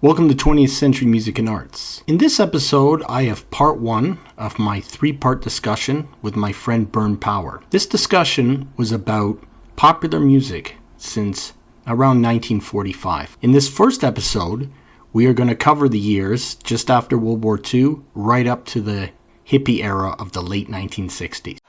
Welcome to 20th Century Music and Arts. In this episode, I have part one of my three-part discussion with my friend Byrne Power. This discussion was about popular music since around 1945. In this first episode, we are going to cover the years just after World War II, right up to the hippie era of the late 1960s.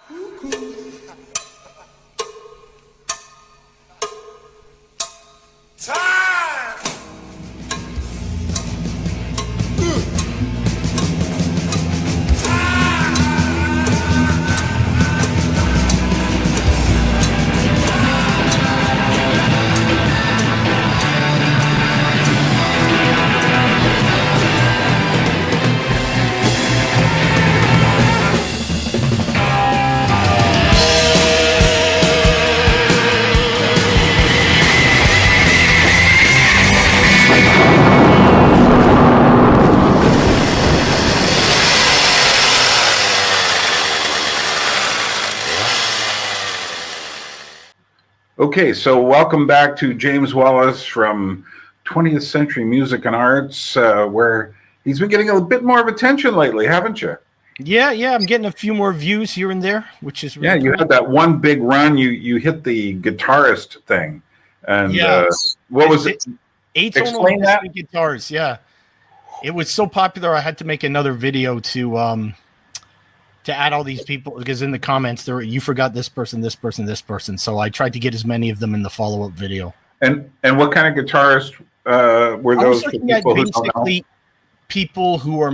Okay, so welcome back to James Wallace from 20th Century Music and Arts, where he's been getting a bit more of attention lately, haven't you? Yeah, I'm getting a few more views here and there, which is really you had that one big run. You hit the guitarist thing, and what was it? Explain that. Guitars, yeah. It was so popular, I had to make another video to add all these people, because in the comments there you forgot this person, this person, this person. So I tried to get as many of them in the follow-up video. And what kind of guitarists were those? Basically people who are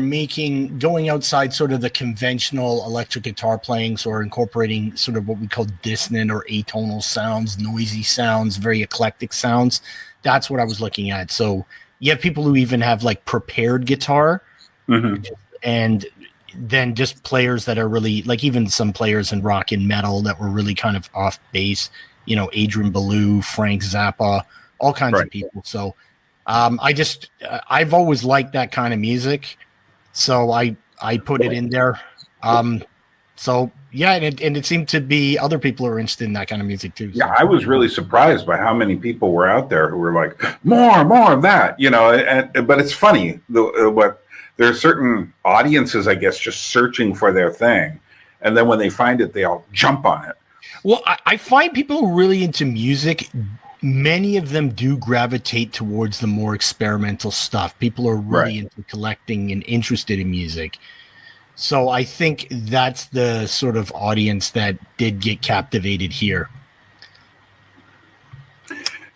going outside sort of the conventional electric guitar playings, or incorporating sort of what we call dissonant or atonal sounds, noisy sounds, very eclectic sounds. That's what I was looking at. So you have people who even have like prepared guitar, and then just players that are really, like, even some players in rock and metal that were really kind of off base, Adrian Belew, Frank Zappa, all kinds of people. So I've always liked that kind of music, so I put it in there. So yeah, and it seemed to be other people are interested in that kind of music too. So. Yeah, I was really surprised by how many people were out there who were like, more of that, but it's funny, there are certain audiences, I guess, just searching for their thing. And then when they find it, they all jump on it. Well, I find people who are really into music, many of them do gravitate towards the more experimental stuff. People are really into collecting and interested in music. So I think that's the sort of audience that did get captivated here.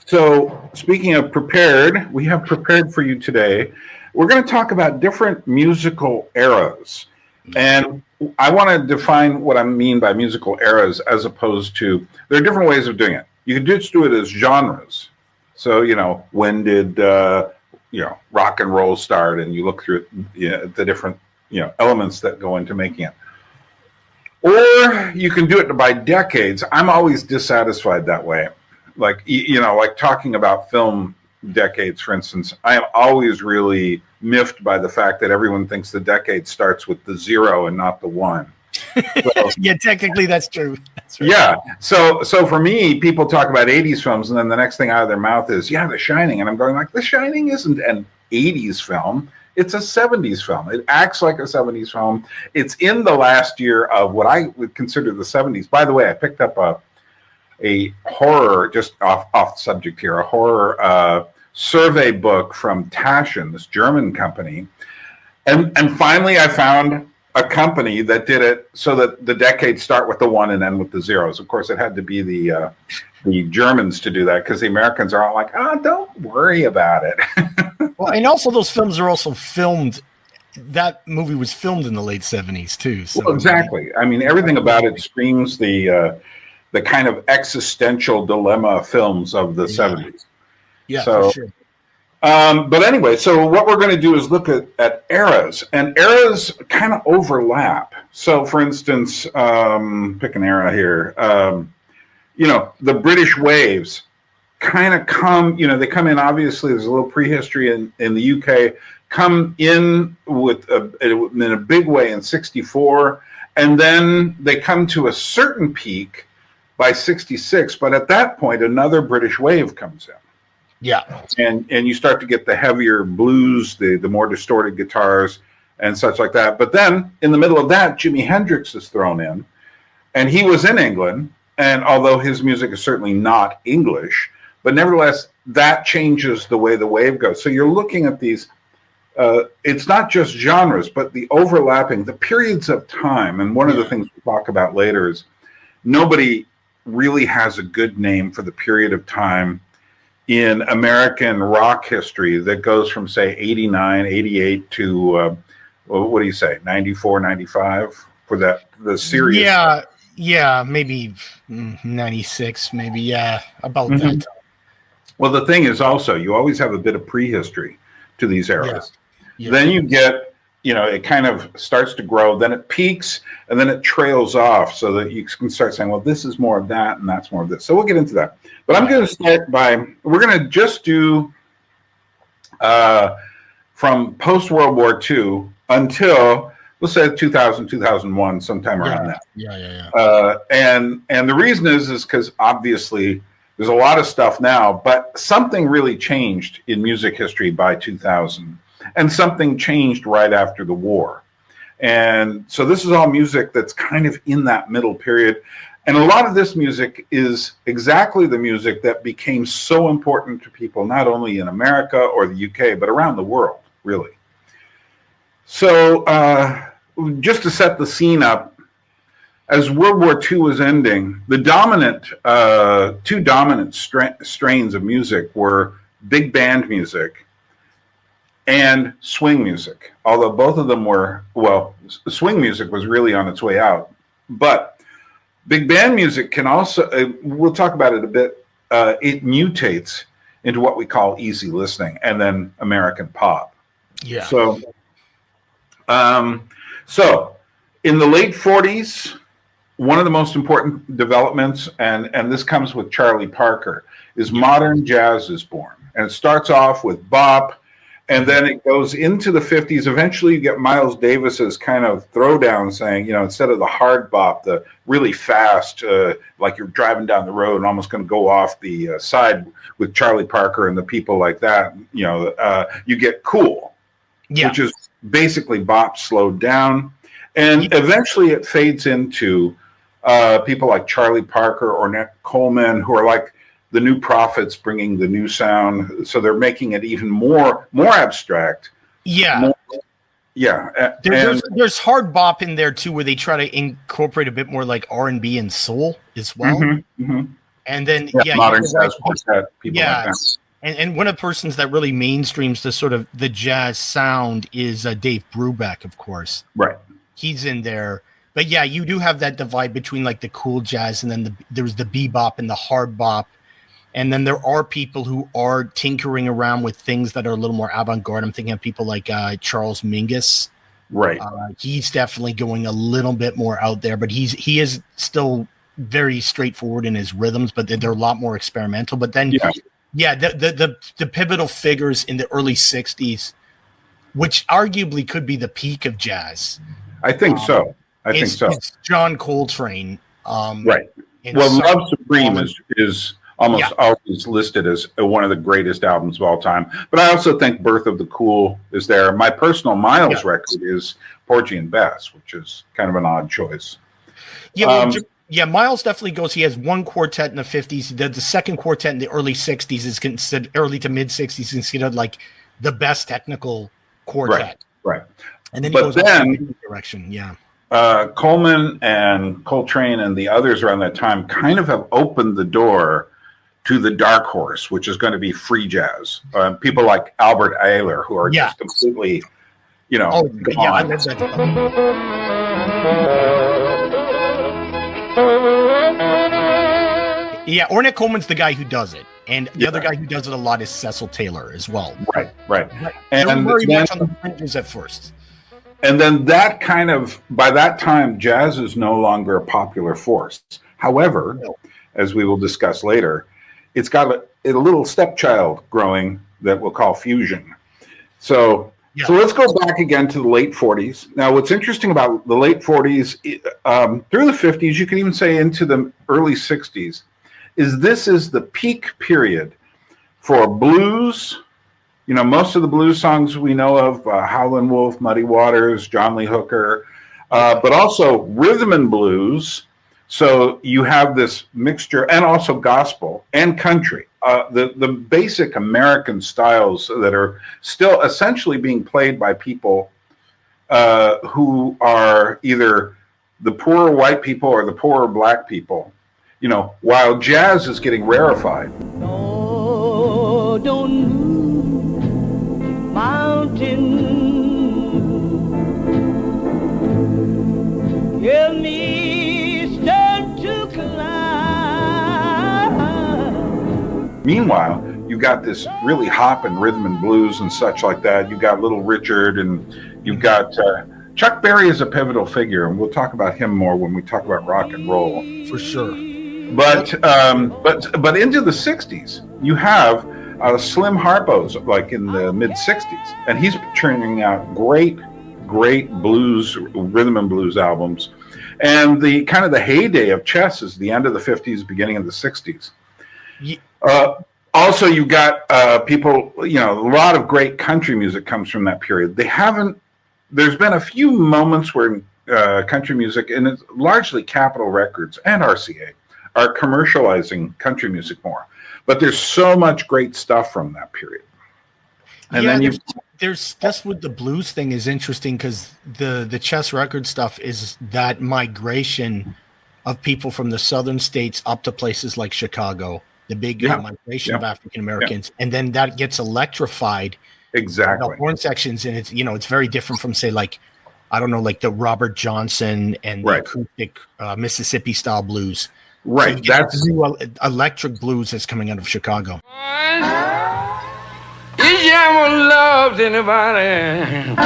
So speaking of prepared, we have prepared for you today. We're going to talk about different musical eras. And I want to define what I mean by musical eras, as opposed to, there are different ways of doing it. You can just do it as genres. So, when did, rock and roll start? And you look through the different, elements that go into making it. Or you can do it by decades. I'm always dissatisfied that way. Like, like talking about film decades, for instance, I am always really miffed by the fact that everyone thinks the decade starts with the 0 and not the 1. So, yeah, technically that's true. That's right. Yeah. So for me, people talk about 80s films, and then the next thing out of their mouth is, The Shining. And I'm going like, The Shining isn't an 80s film. It's a 70s film. It acts like a 70s film. It's in the last year of what I would consider the 70s. By the way, I picked up a horror, just off subject here, a horror survey book from Taschen, this German company. And finally I found a company that did it so that the decades start with the 1 and end with the zeros. Of course, it had to be the Germans to do that, because the Americans are all like, don't worry about it. Well, and also those films are also filmed. That movie was filmed in the late 70s too. So. Well, exactly. I mean, everything about it screams the kind of existential dilemma films of the 70s. Yeah, so, for sure. But anyway, so what we're going to do is look at eras, and eras kind of overlap. So, for instance, pick an era here. The British waves kind of come, they come in, obviously, there's a little prehistory in the UK, come in in a big way in 64, and then they come to a certain peak by 66, but at that point, another British wave comes in. Yeah. And you start to get the heavier blues, the more distorted guitars and such like that. But then in the middle of that, Jimi Hendrix is thrown in, and he was in England. And although his music is certainly not English, but nevertheless, that changes the way the wave goes. So you're looking at these, it's not just genres, but the overlapping, the periods of time. And one of the things we'll talk about later is nobody really has a good name for the period of time in American rock history that goes from, say, 89, 88 to, what do you say, 94, 95 for the serious stuff. Yeah, maybe 96, maybe, about that time. Well, the thing is also, you always have a bit of prehistory to these eras. Yeah. Then you get, it kind of starts to grow, then it peaks, and then it trails off so that you can start saying, well, this is more of that, and that's more of this. So we'll get into that. But I'm going to start we're going to just do from post-World War II until, let's say 2000, 2001, sometime around that. Yeah. And the reason is because obviously there's a lot of stuff now, but something really changed in music history by 2000, and something changed right after the war. And so this is all music that's kind of in that middle period. And a lot of this music is exactly the music that became so important to people, not only in America or the UK, but around the world, really. So just to set the scene up, as World War II was ending, the two dominant strains of music were big band music and swing music, although both of them were, swing music was really on its way out. But big band music can also, we'll talk about it a bit, it mutates into what we call easy listening and then American pop. Yeah. So in the late 40s, one of the most important developments, and this comes with Charlie Parker, is modern jazz is born. And it starts off with bop, and then it goes into the 50s. Eventually you get Miles Davis's kind of throwdown saying, instead of the hard bop, the really fast, like you're driving down the road and almost going to go off the side with Charlie Parker and the people like that, you get cool, which is basically bop slowed down. And eventually it fades into people like Charlie Parker or Ornette Coleman, who are like the new prophets bringing the new sound. So they're making it even more abstract. Yeah. And there's hard bop in there too, where they try to incorporate a bit more like R&B and soul as well. And then modern jazz quartet, people like that. And one of the persons that really mainstreams the sort of the jazz sound is Dave Brubeck, of course. Right. He's in there. But yeah, you do have that divide between like the cool jazz and then there's the bebop and the hard bop. And then there are people who are tinkering around with things that are a little more avant-garde. I'm thinking of people like Charles Mingus. Right. He's definitely going a little bit more out there, but he is still very straightforward in his rhythms, but they're a lot more experimental. But then the pivotal figures in the early 60s, which arguably could be the peak of jazz. I think so. It's John Coltrane. Right. Well, Love Supreme is almost always listed as one of the greatest albums of all time. But I also think Birth of the Cool is there. My personal Miles record is Porgy and Bess, which is kind of an odd choice. Miles definitely goes. He has one quartet in the 50s. The second quartet in the early 60s is considered, early to mid 60s, is considered like the best technical quartet. Right. And then he goes in the direction. Coleman and Coltrane and the others around that time kind of have opened the door to the dark horse, which is going to be free jazz. People like Albert Ayler, who are just completely, I love that. Yeah, Ornette Coleman's the guy who does it, and the other guy who does it a lot is Cecil Taylor as well. Right. And very much on the fringes at first. And then that kind of, by that time, jazz is no longer a popular force. However, as we will discuss later, it's got a little stepchild growing that we'll call fusion. So let's go back again to the late 40s. Now, what's interesting about the late 40s, through the 50s, you can even say into the early 60s, is this is the peak period For blues, most of the blues songs we know of, Howlin' Wolf, Muddy Waters, John Lee Hooker, but also rhythm and blues. So you have this mixture, and also gospel and country. The basic American styles that are still essentially being played by people who are either the poorer white people or the poorer black people, while jazz is getting rarefied. Oh, don't move, mountain. Help me start to climb. Meanwhile, you got this really hopping rhythm and blues and such like that. You got Little Richard, and you've got Chuck Berry is a pivotal figure, and we'll talk about him more when we talk about rock and roll. For sure. But into the 60s, you have Slim Harpo's like in the mid 60s, and he's churning out great blues, rhythm and blues albums. And the kind of the heyday of chess is the end of the 50s, beginning of the 60s. Yeah. Also, you got people, a lot of great country music comes from that period. There's been a few moments where country music, and it's largely Capitol Records and RCA, are commercializing country music more. But there's so much great stuff from that period. And then that's what the blues thing is interesting, because the chess record stuff is that migration of people from the southern states up to places like Chicago, the big migration of African Americans, and then that gets electrified. Exactly. The horn sections, and it's it's very different from, say, like, I don't know, like the Robert Johnson and the acoustic Mississippi style blues. Right. So that's new electric blues that's coming out of Chicago. Loves anybody.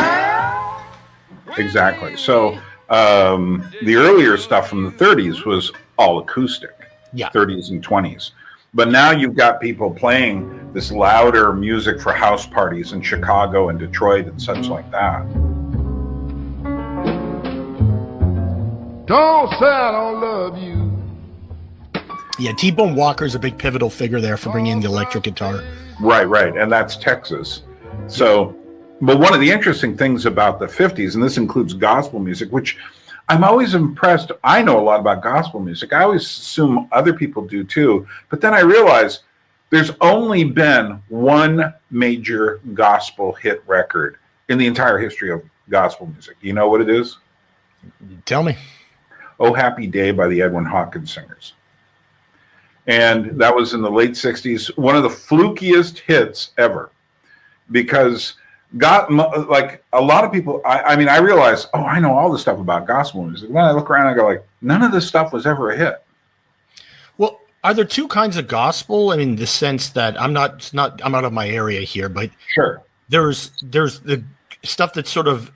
Exactly. So the earlier stuff from the 30s was all acoustic. 30s and 20s. But now you've got people playing this louder music for house parties in Chicago and Detroit and such like that. Don't say I don't love you. Yeah, T-Bone Walker's a big pivotal figure there for bringing in the electric guitar. Right. And that's Texas. So, but one of the interesting things about the 50s, and this includes gospel music, which I'm always impressed. I know a lot about gospel music. I always assume other people do too. But then I realized there's only been one major gospel hit record in the entire history of gospel music. You know what it is? Tell me. Oh Happy Day by the Edwin Hawkins Singers. And that was in the late 60s, one of the flukiest hits ever. Because like a lot of people, I mean, I realized, I know all this stuff about gospel music. Then I look around and I go like, none of this stuff was ever a hit. Well, are there two kinds of gospel? I mean, the sense that I'm out of my area here, but sure, there's the stuff that's sort of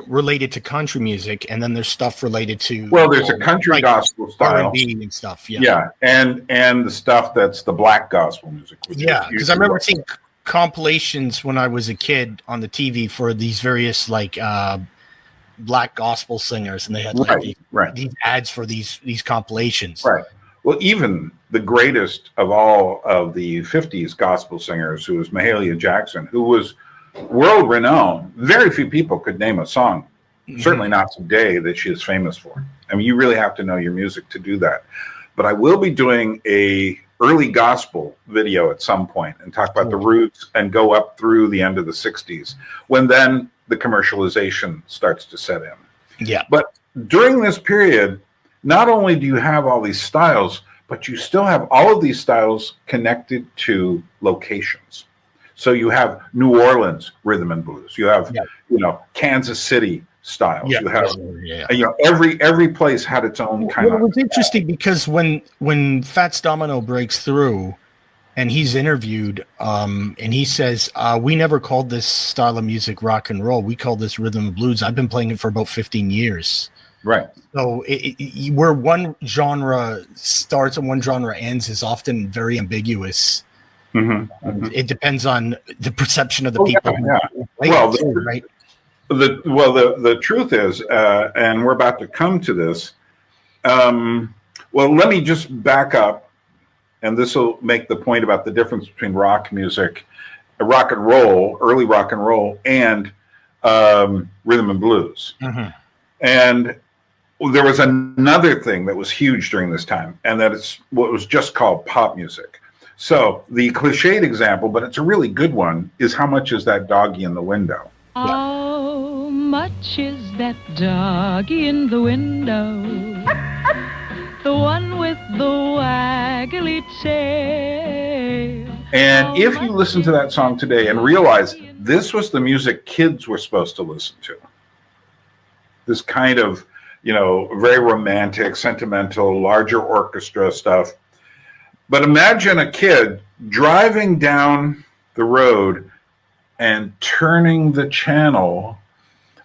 related to country music, and then there's stuff related to there's a country like gospel style R&B and stuff. And the stuff that's the black gospel music. Because I remember seeing compilations when I was a kid on the TV for these various like black gospel singers, and they had like these ads for these compilations. Right. Well, even the greatest of all of the 50s gospel singers, who was Mahalia Jackson, who was world renowned. Very few people could name a song, certainly not today, that she is famous for. I mean, you really have to know your music to do that. But I will be doing a early gospel video at some point and talk about the roots and go up through the end of the 60s, when then the commercialization starts to set in. Yeah. But during this period, not only do you have all these styles, but you still have all of these styles connected to locations. So you have New Orleans rhythm and blues. You have, Kansas City styles. You have, every place had its own kind of. It was interesting because when Fats Domino breaks through, and he's interviewed, and he says, "We never called this style of music rock and roll. We called this rhythm and blues. I've been playing it for about 15 years." Right. So where one genre starts and one genre ends is often very ambiguous. Mm-hmm. It depends on the perception of the people. The truth is, and we're about to come to this. Let me just back up and this will make the point about the difference between rock music, rock and roll, early rock and roll, and rhythm and blues. Mm-hmm. And there was another thing that was huge during this time, and that it's what was just called pop music. So the cliched example, but it's a really good one, is How Much Is That Doggy in the Window? How much is that doggy in the window? The one with the waggly tail. And if you listen to that song today and realize this was the music kids were supposed to listen to, this kind of, very romantic, sentimental, larger orchestra stuff. But imagine a kid driving down the road and turning the channel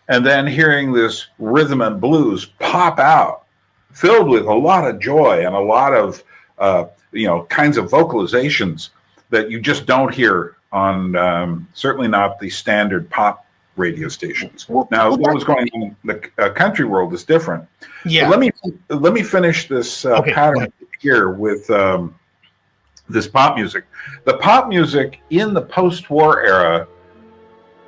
and then hearing this rhythm and blues pop out, filled with a lot of joy and a lot of, kinds of vocalizations that you just don't hear on, certainly not the standard pop radio stations. Now, what was going on in the country world is different. Yeah. But let me finish this pattern here with this pop music. The pop music in the post-war era,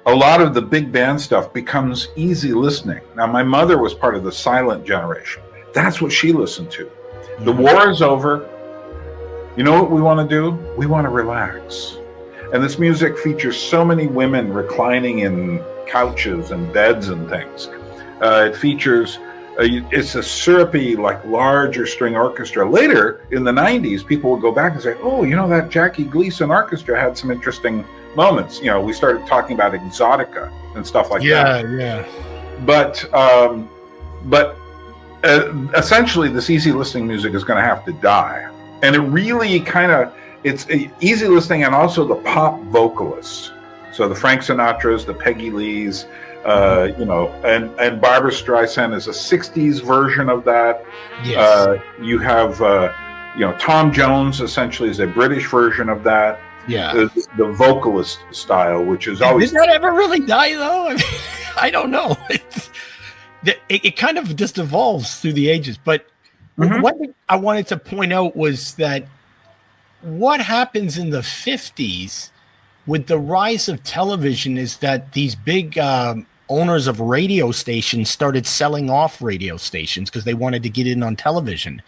a lot of the big band stuff becomes easy listening. Now, my mother was part of the silent generation. That's what she listened to. The war is over. You know what we want to do? We want to relax. And this music features so many women reclining in couches and beds and things. It features, it's a syrupy, larger string orchestra. Later, in the 90s, people would go back and say, oh, that Jackie Gleason orchestra had some interesting moments. We started talking about exotica and stuff like that. Yeah. But essentially, this easy listening music is going to have to die. And it really it's easy listening, and also the pop vocalists. So the Frank Sinatras, the Peggy Lees, and Barbra Streisand is a 60s version of that. Yes. You have, Tom Jones essentially is a British version of that. Yeah. The vocalist style, which is always... Did that ever really die, though? I mean, I don't know. It kind of just evolves through the ages. But one thing I wanted to point out was that what happens in the 50s with the rise of television is that these big owners of radio stations started selling off radio stations because they wanted to get in on television.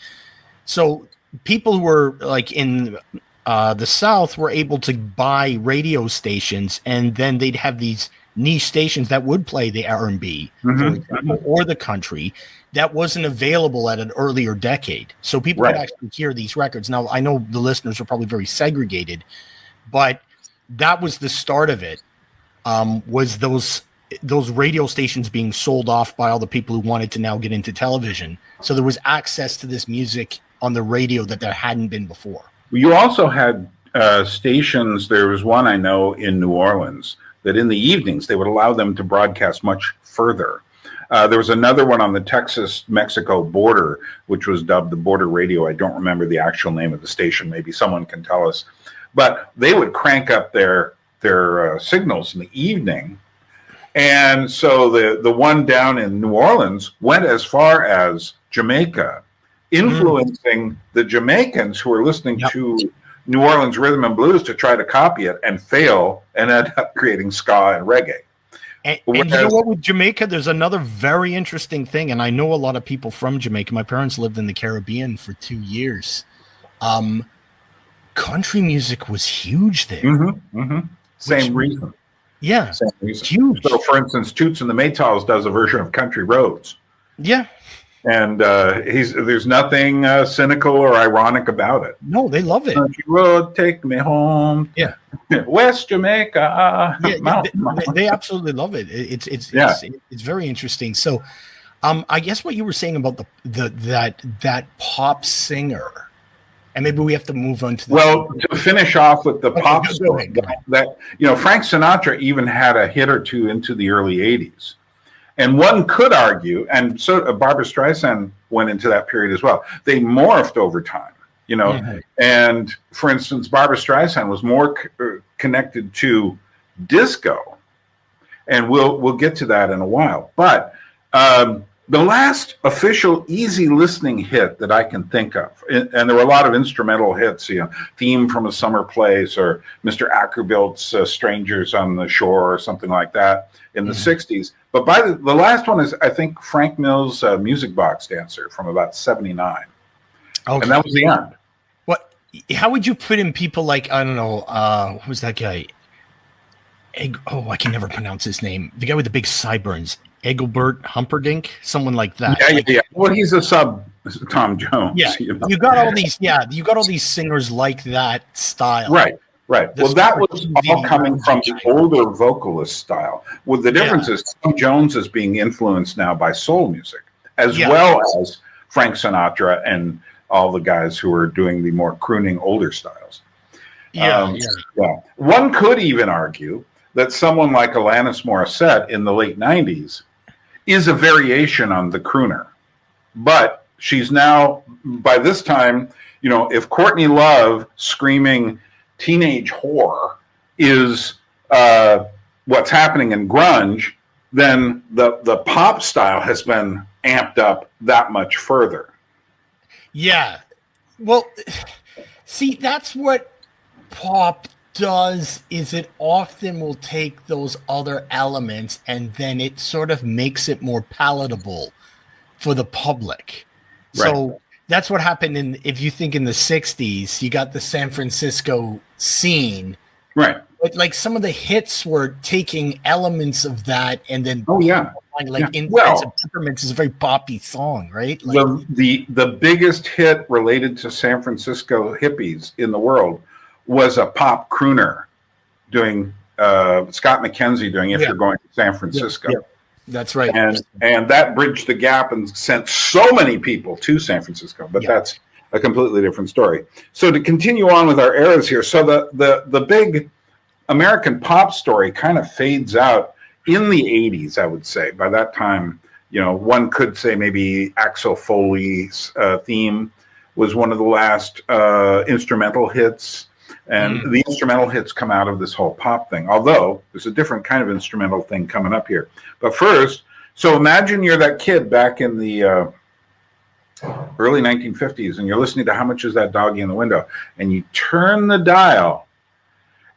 So people who were in the South were able to buy radio stations, and then they'd have these niche stations that would play the R&B, for example, or the country that wasn't available at an earlier decade. So people could actually hear these records. Now, I know the listeners are probably very segregated, but that was the start of it, was those radio stations being sold off by all the people who wanted to now get into television. So there was access to this music on the radio that there hadn't been before. You also had stations. There was one I know in New Orleans that in the evenings they would allow them to broadcast much further. There was another one on the Texas-Mexico border, which was dubbed the Border Radio. I don't remember the actual name of the station. Maybe someone can tell us. But they would crank up their signals in the evening. And so the one down in New Orleans went as far as Jamaica, influencing the Jamaicans who were listening to New Orleans rhythm and blues to try to copy it and fail and end up creating ska and reggae. And you know what, with Jamaica, there's another very interesting thing, and I know a lot of people from Jamaica. My parents lived in the Caribbean for 2 years. Country music was huge there. Same reason. Yeah, same reason. Huge. So, for instance, Toots and the Maytals does a version of Country Roads. Yeah. And there's nothing cynical or ironic about it. No, they love it. Country road, take me home. Yeah. West Jamaica. They absolutely love it. It's very interesting. So, I guess what you were saying about that pop singer, and maybe we have to move on to to finish off with the pop story, that Frank Sinatra even had a hit or two into the early 80s. And one could argue, and so Barbra Streisand went into that period as well. They morphed over time, And for instance, Barbra Streisand was more connected to disco, and we'll get to that in a while. But The last official easy listening hit that I can think of, and there were a lot of instrumental hits, Theme from a Summer Place or Mr. Ackerbildt's Strangers on the Shore or something like that in the 60s. But by the last one is, I think, Frank Mills' Music Box Dancer from about 79. Okay. And that was the end. What? How would you put in people like, I don't know, who's that guy? I can never pronounce his name. The guy with the big sideburns. Engelbert Humperdinck, someone like that. Yeah. Well, he's a sub Tom Jones. Yeah, you got all these. Yeah, you got all these singers like that style. Right. Well, that was all coming from the older vocalist style. Well, the difference is Tom Jones is being influenced now by soul music, as well as Frank Sinatra and all the guys who are doing the more crooning older styles. Yeah. One could even argue that someone like Alanis Morissette in the late 90s is a variation on the crooner. But she's now, by this time, if Courtney Love screaming teenage whore is what's happening in grunge, then the pop style has been amped up that much further. Yeah. Well, see, that's what pop does, is it often will take those other elements and then it sort of makes it more palatable for the public. Right. So that's what happened if you think in the 60s, you got the San Francisco scene. Right. But like some of the hits were taking elements of that and then Intensive Temperaments is a very poppy song, right? Like, the biggest hit related to San Francisco hippies in the world was a pop crooner doing Scott McKenzie doing If You're Going to San Francisco. Yeah. That's right. And that bridged the gap and sent so many people to San Francisco. But that's a completely different story. So to continue on with our eras here, so the big American pop story kind of fades out in the 80s, I would say. By that time, one could say maybe Axel Foley's Theme was one of the last instrumental hits. And the instrumental hits come out of this whole pop thing, although there's a different kind of instrumental thing coming up here. But first, so imagine you're that kid back in the early 1950s, and you're listening to How Much Is That Doggy in the Window, and you turn the dial,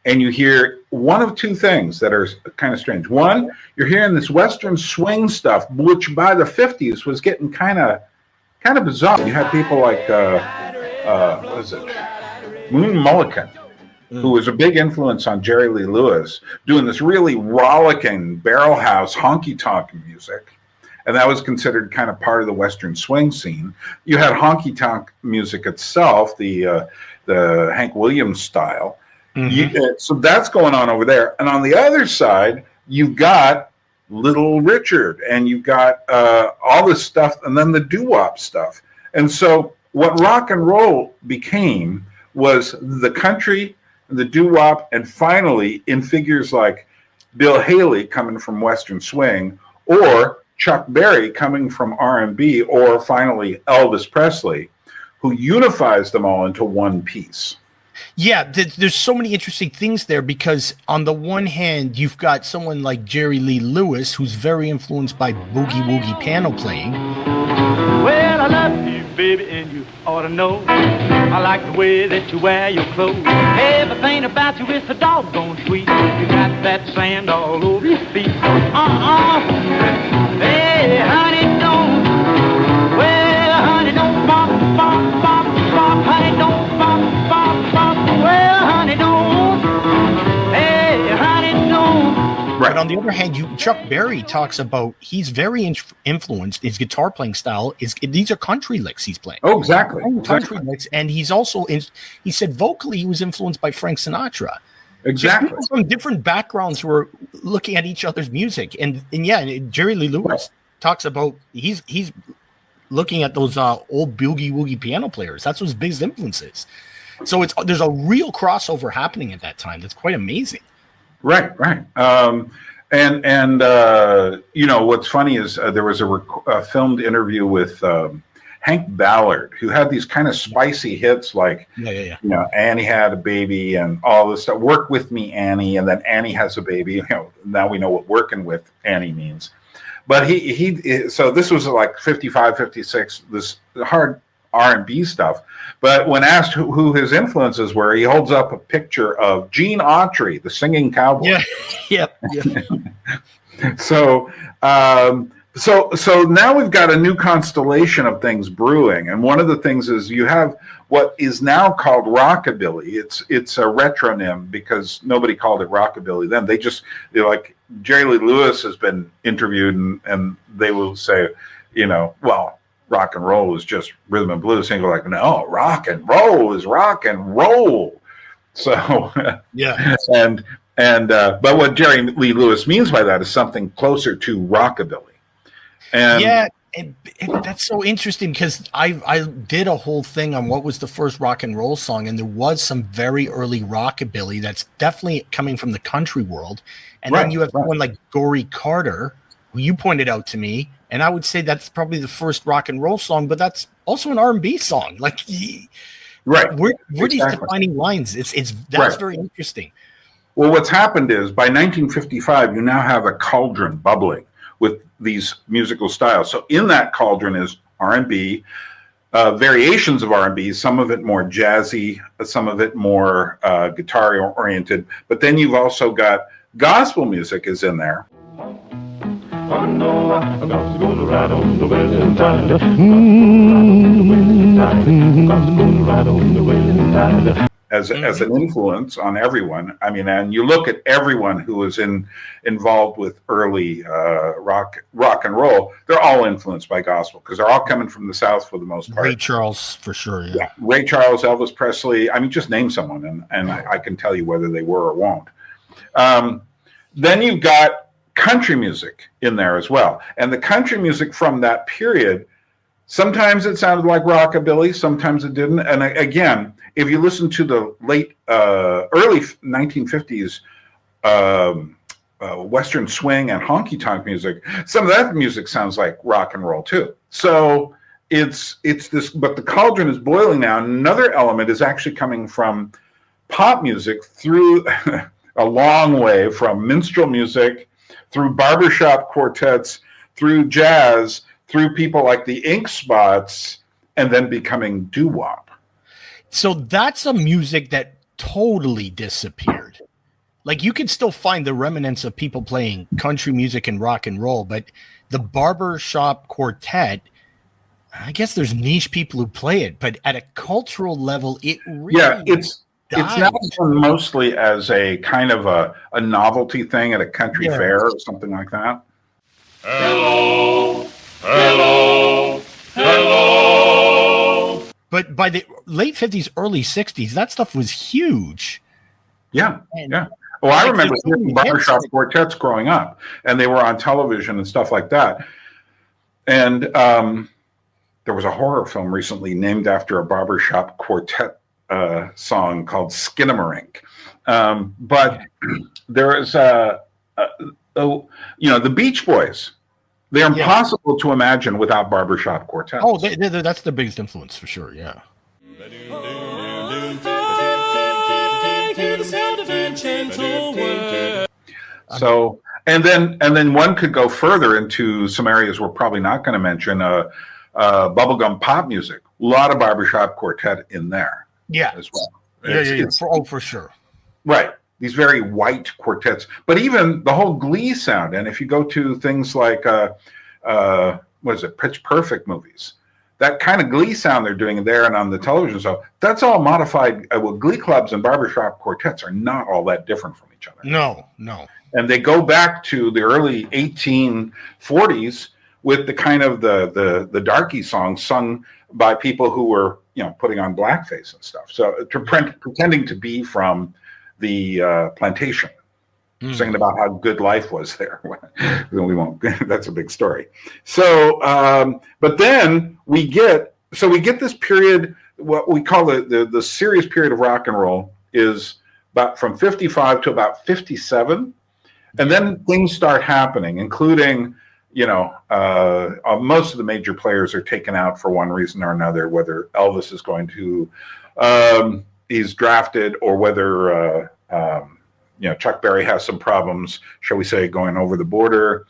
and you hear one of two things that are kind of strange. One, you're hearing this Western swing stuff, which by the 50s was getting kind of bizarre. You had people like, what is it? Moon Mullican, who was a big influence on Jerry Lee Lewis, doing this really rollicking barrel house honky tonk music. And that was considered kind of part of the Western swing scene. You had honky tonk music itself, the Hank Williams style. So that's going on over there. And on the other side, you've got Little Richard, and you've got all this stuff, and then the doo-wop stuff. And so what rock and roll became was the country, the doo-wop, and finally in figures like Bill Haley coming from Western swing, or Chuck Berry coming from R&B, or finally Elvis Presley, who unifies them all into one piece. Yeah, there's so many interesting things there, because on the one hand, you've got someone like Jerry Lee Lewis, who's very influenced by boogie-woogie piano playing. Well, I love you, baby, and you ought to know. I like the way that you wear your clothes. Everything about you is so doggone sweet. You got that sand all over your feet. Hey, honey, don't. Well, honey, don't bop, bop, bop, bop. Honey, don't bop, bop, bop. Well, honey, don't. Hey, honey, don't. Right. But on the other hand, Chuck Berry talks about he's very influenced. His guitar playing style these are country licks he's playing. Oh, exactly. Country licks, and he's also he said vocally he was influenced by Frank Sinatra. Exactly. So people from different backgrounds were looking at each other's music, and Jerry Lee Lewis talks about he's looking at those old boogie woogie piano players. That's what his biggest influence is. So there's a real crossover happening at that time. That's quite amazing. Right. And what's funny is there was a filmed interview with Hank Ballard, who had these kind of spicy hits like, Annie had a baby and all this stuff. Work with me, Annie, and then Annie has a baby. Now we know what working with Annie means. But so this was like 55, 56, this hard R&B stuff. But when asked who his influences were, he holds up a picture of Gene Autry, the singing cowboy. Yeah. Yep. So so now we've got a new constellation of things brewing, and one of the things is you have what is now called rockabilly. It's a retronym because nobody called it rockabilly then. They're like Jerry Lee Lewis has been interviewed, and they will say, well, rock and roll is just rhythm and blues. And you're like, no, rock and roll is rock and roll. So yeah, but what Jerry Lee Lewis means by that is something closer to rockabilly. And yeah, and that's so interesting because I did a whole thing on what was the first rock and roll song, and there was some very early rockabilly that's definitely coming from the country world. And then you have someone like Gory Carter, who you pointed out to me, and I would say that's probably the first rock and roll song, but that's also an R&B song. Like, where these defining lines? That's very interesting. Well, what's happened is by 1955, you now have a cauldron bubbling with these musical styles. So in that cauldron is R&B, variations of R&B, some of it more jazzy, some of it more guitar oriented. But then you've also got gospel music is in there. I know I got to go to ride on the wedding tide. Ride on the wedding tide. As an influence on everyone. I mean, and you look at everyone who was involved with early rock and roll, they're all influenced by gospel because they're all coming from the South for the most part. Ray Charles, for sure. Yeah. Ray Charles, Elvis Presley. I mean, just name someone and I can tell you whether they were or won't. Then you've got country music in there as well. And the country music from that period, sometimes it sounded like rockabilly, sometimes it didn't. And again, if you listen to the early 1950s Western swing and honky tonk music, some of that music sounds like rock and roll too. So it's this, but the cauldron is boiling now. Another element is actually coming from pop music through a long way, from minstrel music, through barbershop quartets, through jazz, through people like the Ink Spots, and then becoming doo-wop. So that's a music that totally disappeared. Like, you can still find the remnants of people playing country music and rock and roll, but the barbershop quartet, I guess there's niche people who play it, but at a cultural level, it really it's now done mostly as a kind of a novelty thing at a country fair or something like that. Hello, hello, hello. But by the late 50s, early 60s, that stuff was huge. Yeah, yeah. Well, I remember hearing barbershop quartets growing up, and they were on television and stuff like that. And there was a horror film recently named after a barbershop quartet song called Skinamarink. But there is the Beach Boys. They're impossible to imagine without barbershop quartets. Oh, that's the biggest influence for sure. Yeah. So, and then one could go further into some areas we're probably not going to mention. Bubblegum pop music, a lot of barbershop quartet in there. Yeah, as well. For sure. Right. These very white quartets, but even the whole Glee sound. And if you go to things like, Pitch Perfect movies, that kind of Glee sound they're doing there and on the television. So that's all modified. Glee clubs and barbershop quartets are not all that different from each other. No. And they go back to the early 1840s with the kind of the darky songs sung by people who were, putting on blackface and stuff. So pretending to be from the plantation, singing about how good life was there. We won't. That's a big story. So, but then we get this period, what we call the serious period of rock and roll is about from 55 to about 57, and then things start happening, including most of the major players are taken out for one reason or another, whether Elvis is going to he's drafted, or whether Chuck Berry has some problems, shall we say, going over the border.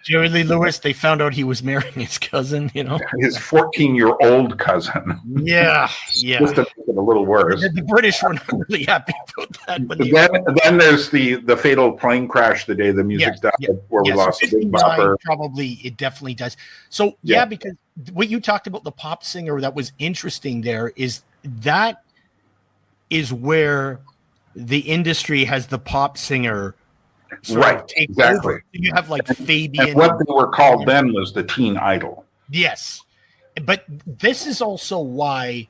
Jerry Lee Lewis, they found out he was marrying his cousin, His 14-year-old cousin. Yeah. Just to make it a little worse. The British were not really happy about that. But then there's the fatal plane crash the day the music died, where we lost a big bopper. Probably, it definitely does. So, because what you talked about, the pop singer, that was interesting there, is where the industry has the pop singer take exactly over. You have like Fabian. And what they were called then was the teen idol. Yes, but this is also why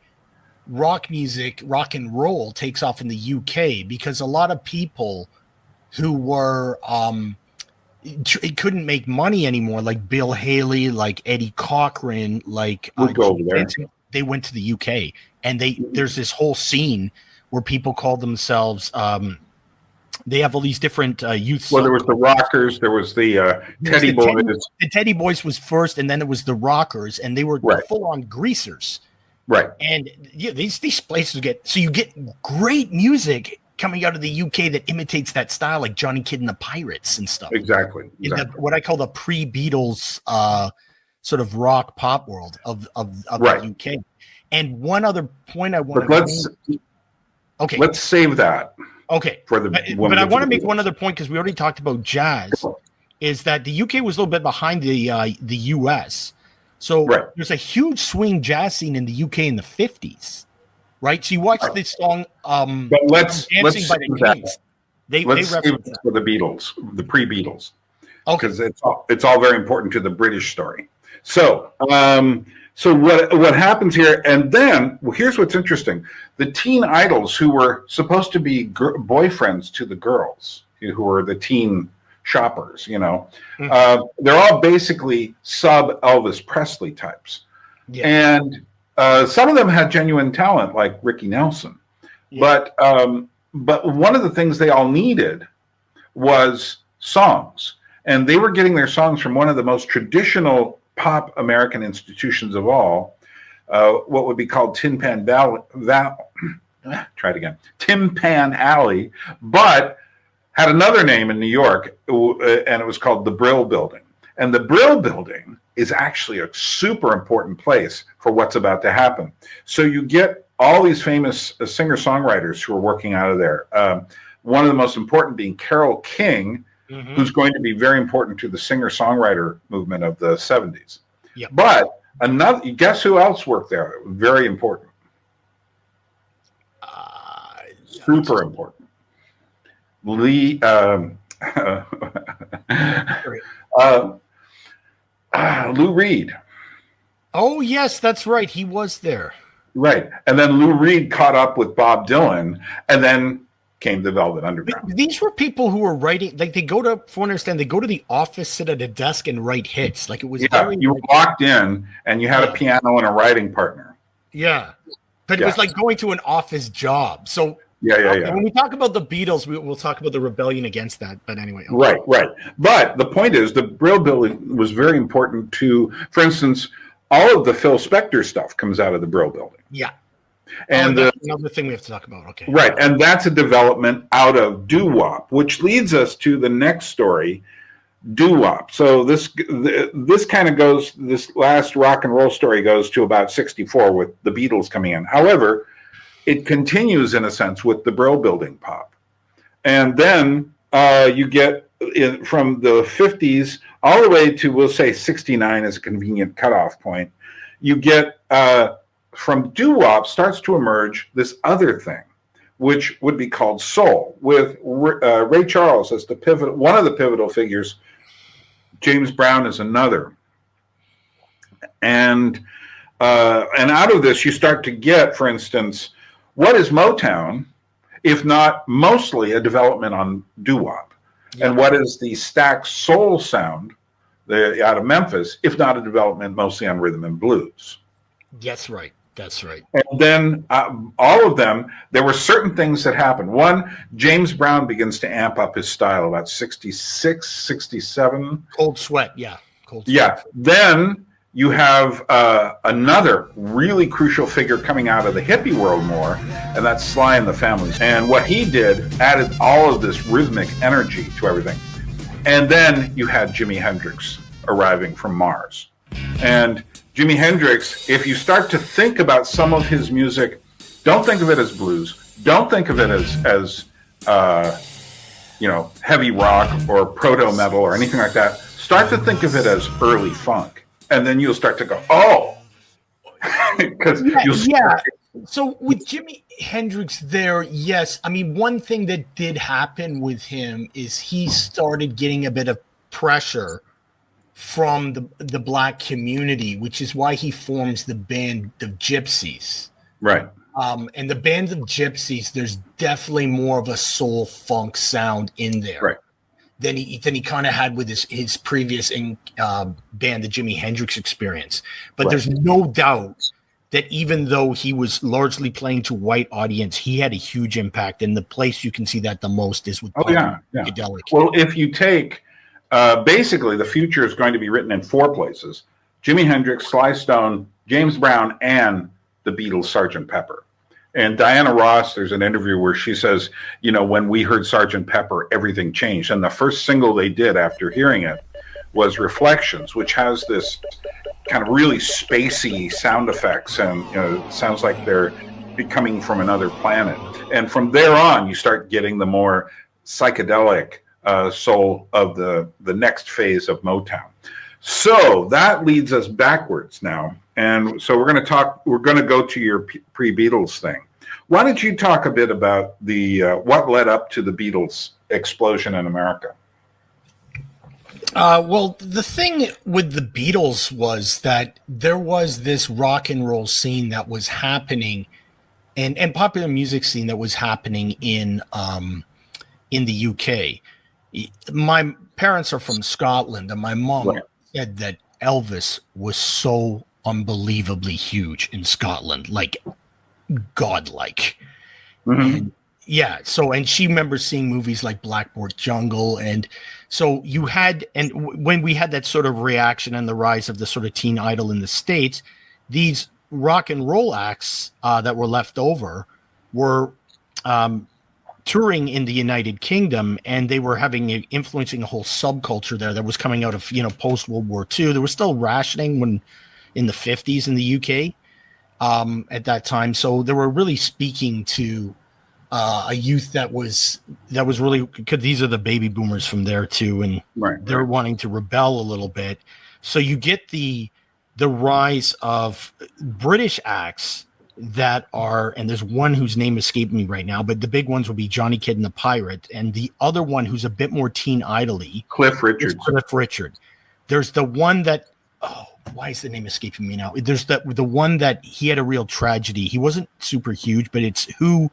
rock music, rock and roll, takes off in the UK, because a lot of people who were couldn't make money anymore, like Bill Haley, like Eddie Cochran, like they went to the UK, and there's this whole scene where people call themselves they have all these different youth. Well, there was the Rockers, there was the Teddy Boys. The Teddy Boys was first, and then it was the Rockers, and they were full-on greasers. Right. And these places you get great music coming out of the UK that imitates that style, like Johnny Kidd and the Pirates and stuff. Exactly. What I call the pre-Beatles sort of rock pop world of the UK. And one other point I want to let's save that. Okay. But I want to make one other point, because we already talked about jazz, is that the UK was a little bit behind the US. So there's a huge swing jazz scene in the UK in the 50s. Right? So you watch this song but let's by the Kings. Let's save it for the Beatles, the pre-Beatles. Okay. Because it's all very important to the British story. So what happens here, and then here's what's interesting: the teen idols who were supposed to be boyfriends to the girls, who were the teen shoppers, they're all basically sub Elvis Presley types, and some of them had genuine talent, like Ricky Nelson, but one of the things they all needed was songs, and they were getting their songs from one of the most traditional pop American institutions of all, what would be called Tin Pan Alley, but had another name in New York, and it was called the Brill Building. And the Brill Building is actually a super important place for what's about to happen. So you get all these famous singer-songwriters who are working out of there. One of the most important being Carole King, who's going to be very important to the singer-songwriter movement of the 70s. Yep. But guess who else worked there? Very important. Super important. Lou Reed. Oh, yes, that's right. He was there. Right. And then Lou Reed caught up with Bob Dylan, and then came the Velvet Underground. These were people who were writing, like they go to the office, sit at a desk, and write hits. Like it was you walked in and you had a piano and a writing partner. Yeah. But it was like going to an office job. So when we talk about the Beatles, we'll talk about the rebellion against that. But anyway. Right. But the point is, the Brill Building was very important to, for instance, all of the Phil Spector stuff comes out of the Brill Building. Yeah. And that's another thing we have to talk about. Okay. Right. And that's a development out of doo-wop, which leads us to the next story, doo-wop. So this kind of goes, this last rock and roll story goes to about 1964 with the Beatles coming in. However, it continues in a sense with the Brill Building pop. And then you get from the 50s all the way to, we'll say 1969 as a convenient cutoff point, you get from doo-wop starts to emerge this other thing, which would be called soul, with Ray Charles as one of the pivotal figures. James Brown is another. And out of this, you start to get, for instance, what is Motown, if not mostly a development on doo-wop? Yeah. And what is the Stax soul sound out of Memphis, if not a development mostly on rhythm and blues? That's right. And then all of them, there were certain things that happened. One, James Brown begins to amp up his style about 66, 67. Cold Sweat, yeah. Yeah. Then you have another really crucial figure coming out of the hippie world more, and that's Sly and the Family. And what he did added all of this rhythmic energy to everything. And then you had Jimi Hendrix arriving from Mars. And Jimi Hendrix, if you start to think about some of his music, don't think of it as blues. Don't think of it as heavy rock or proto metal or anything like that. Start to think of it as early funk. And then you'll start to go, oh, because So with Jimi Hendrix there, yes. I mean, one thing that did happen with him is he started getting a bit of pressure from the black community, which is why he forms the band of Gypsies. Right. And the band of Gypsies, there's definitely more of a soul funk sound in there. Right. Than he kind of had with his previous band, the Jimi Hendrix Experience. But there's no doubt that even though he was largely playing to white audience, he had a huge impact. And the place you can see that the most is with psychedelic. Well, if you take basically the future is going to be written in 4 places: Jimi Hendrix, Sly Stone, James Brown, and the Beatles' Sgt. Pepper. And Diana Ross, there's an interview where she says, when we heard Sgt. Pepper, everything changed. And the first single they did after hearing it was Reflections, which has this kind of really spacey sound effects. And it sounds like they're coming from another planet. And from there on, you start getting the more psychedelic soul of the next phase of Motown. So that leads us backwards now. And so we're going to go to your pre-Beatles thing. Why don't you talk a bit about the what led up to the Beatles explosion in America? Well, the thing with the Beatles was that there was this rock and roll scene that was happening, and popular music scene that was happening in the UK. My parents are from Scotland, and my mom said that Elvis was so unbelievably huge in Scotland, like godlike. Mm-hmm. And she remembers seeing movies like Blackboard Jungle, and so you had, and when we had that sort of reaction and the rise of the sort of teen idol in the States, these rock and roll acts that were left over were touring in the United Kingdom, and they were influencing a whole subculture there that was coming out of post World War II. There was still rationing in the 50s in the UK at that time, so they were really speaking to a youth that was really, because these are the baby boomers from there too, and they're wanting to rebel a little bit. So you get the rise of British acts that are, and there's one whose name escaped me right now, but the big ones would be Johnny Kidd and the Pirate, and the other one who's a bit more teen idol-y, Cliff Richard. There's the one that, why is the name escaping me now? There's the one that he had a real tragedy. He wasn't super huge, but it's who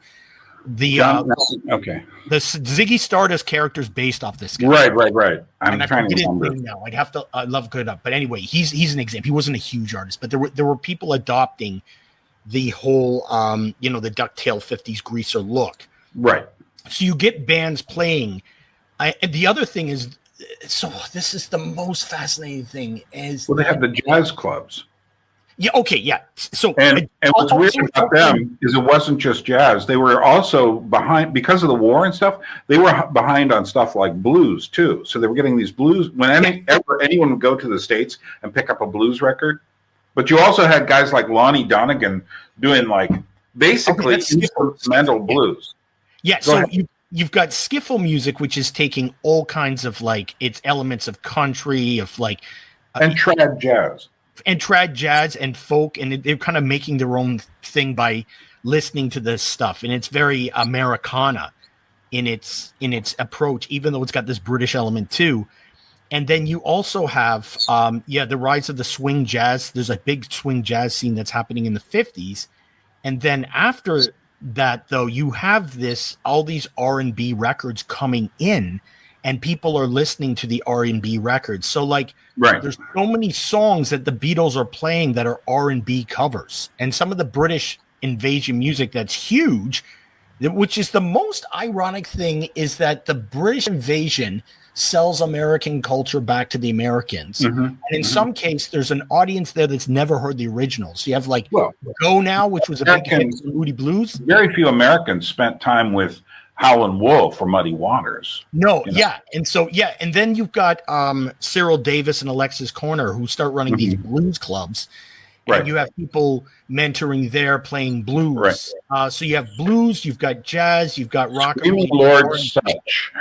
the Ziggy Stardust character's based off this guy. Right. I'm trying to remember now. I'd love to look it up. But anyway, he's an example. He wasn't a huge artist, but there were people adopting the whole the ducktail 50s greaser look. Right. So you get bands playing. And the other thing is, so this is the most fascinating thing is they have the jazz clubs. Yeah. Okay. Yeah. So and what's weird about them is it wasn't just jazz. They were also behind because of the war and stuff. They were behind on stuff like blues too. So they were getting these blues when anyone would go to the States and pick up a blues record. But you also had guys like Lonnie Donegan doing like basically instrumental blues. Yeah. So you've got skiffle music, which is taking all kinds of like its elements of country, of like and trad jazz and folk, and they're kind of making their own thing by listening to this stuff, and it's very Americana in its approach, even though it's got this British element too. And then you also have the rise of the swing jazz. There's a big swing jazz scene that's happening in the 50s, and then after that, though, you have all these R&B records coming in, and people are listening to the R&B records. So there's so many songs that the Beatles are playing that are R&B covers, and some of the British invasion music that's huge, which is the most ironic thing, is that the British invasion sells American culture back to the Americans. And in some case, there's an audience there that's never heard the originals. You have like Go Now, which was a big hit in Moody Blues. Very few Americans spent time with Howlin' Wolf or Muddy Waters. No, and so and then you've got Cyril Davis and Alexis Corner who start running these blues clubs. And you have people mentoring there playing blues. So you have blues, you've got jazz, you've got rock. Screaming Lord Sutch.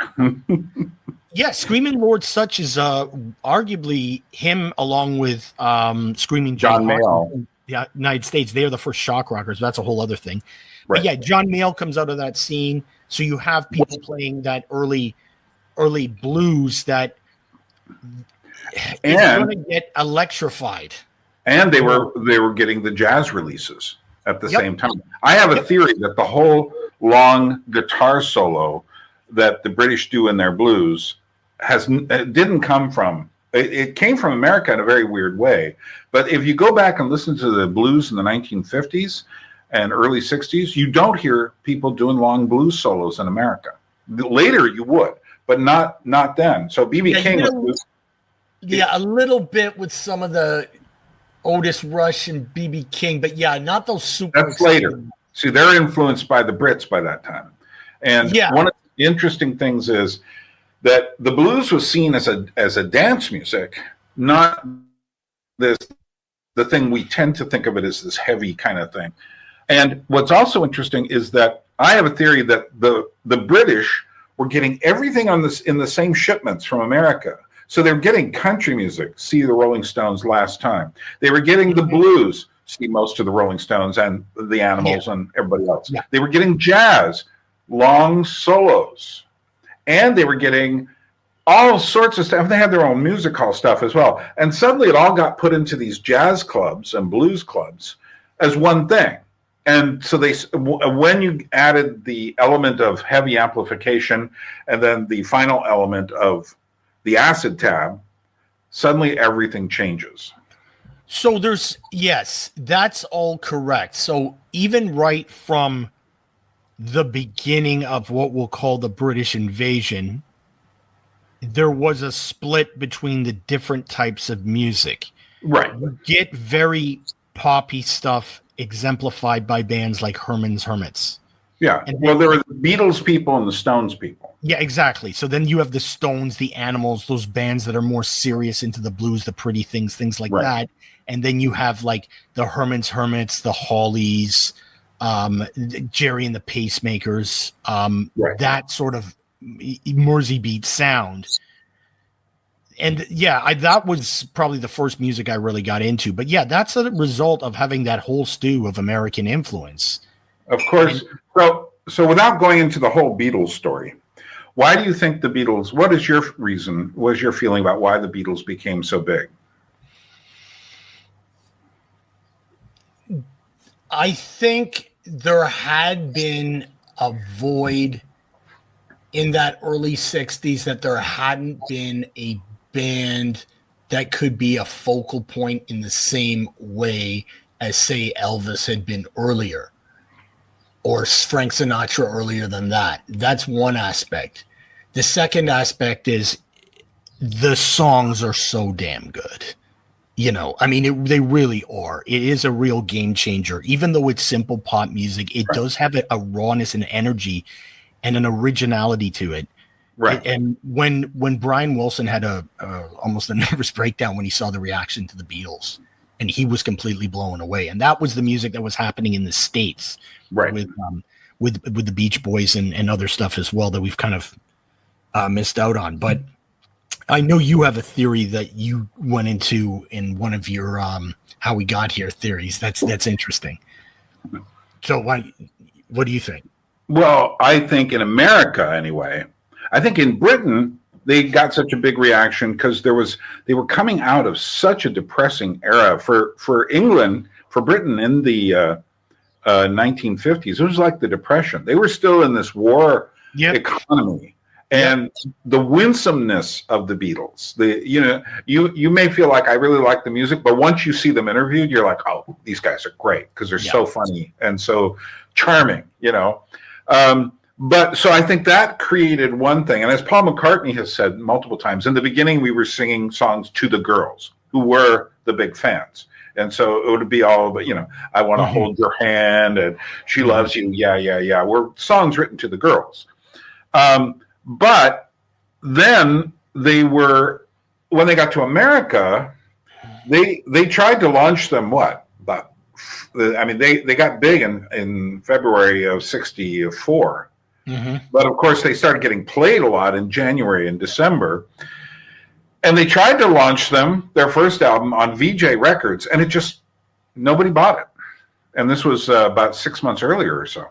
Screaming Lord Sutch is arguably him along with Screaming John Mayall. The United States. They are the first shock rockers. That's a whole other thing. But John Mayall comes out of that scene. So you have people playing that early blues that is going to get electrified. And they were getting the jazz releases at the same time. I have a theory that the whole long guitar solo that the British do in their blues didn't come from. It came from America in a very weird way. But if you go back and listen to the blues in the 1950s and early 60s, you don't hear people doing long blues solos in America. Later you would, but not then. So B.B. King was a little bit with some of the Otis Rush and B.B. King, but not those super. That's later. See, they're influenced by the Brits by that time. And one of the interesting things is that the blues was seen as a dance music, not the thing we tend to think of it as this heavy kind of thing. And what's also interesting is that I have a theory that the British were getting everything in the same shipments from America. So they're getting country music, see the Rolling Stones Last Time. They were getting the blues, see most of the Rolling Stones and the Animals and everybody else. They were getting jazz, long solos. And they were getting all sorts of stuff. They had their own music hall stuff as well. And suddenly it all got put into these jazz clubs and blues clubs as one thing. And so when you added the element of heavy amplification and then the final element of the acid tab, suddenly everything changes. So that's all correct. So even right from the beginning of what we'll call the British invasion, there was a split between the different types of music. Right. You get very poppy stuff exemplified by bands like Herman's Hermits. Yeah. Well, there were the Beatles people and the Stones people. Yeah, exactly. So then you have the Stones, the Animals, those bands that are more serious into the blues, the Pretty Things, things like that. And then you have like the Herman's Hermits, the Hollies, Jerry and the Pacemakers, that sort of Mersey beat sound. And that was probably the first music I really got into. But that's a result of having that whole stew of American influence. Of course. So without going into the whole Beatles story, why do you think the Beatles, what is your reason, what is your feeling about why the Beatles became so big? I think there had been a void in that early 60s that there hadn't been a band that could be a focal point in the same way as, say, Elvis had been earlier, or Frank Sinatra earlier than that. That's one aspect. The second aspect is the songs are so damn good. I mean, they really are. It is a real game changer. Even though it's simple pop music, it does have a rawness and energy and an originality to it. Right. And when Brian Wilson had almost a nervous breakdown when he saw the reaction to the Beatles, and he was completely blown away. And that was the music that was happening in the States, right? With the Beach Boys and other stuff as well that we've kind of missed out on. But I know you have a theory that you went into in one of your how we got here theories. That's interesting. So what do you think? Well, I think in America anyway. I think in Britain they got such a big reaction because they were coming out of such a depressing era for England, for Britain in the 1950s. It was like the Depression. They were still in this war economy. And the winsomeness of the Beatles, you may feel like I really like the music, but once you see them interviewed, you're like, oh, these guys are great because they're so funny and so charming, But so I think that created one thing. And as Paul McCartney has said multiple times, in the beginning, we were singing songs to the girls who were the big fans. And so it would be all about, I want to hold your hand and she loves you. Yeah, yeah, yeah. We're songs written to the girls. But then when they got to America, they tried to launch them they got big in February of 1964. But of course, they started getting played a lot in January and December. And they tried to launch their first album, on VJ Records, and nobody bought it. And this was about 6 months earlier or so.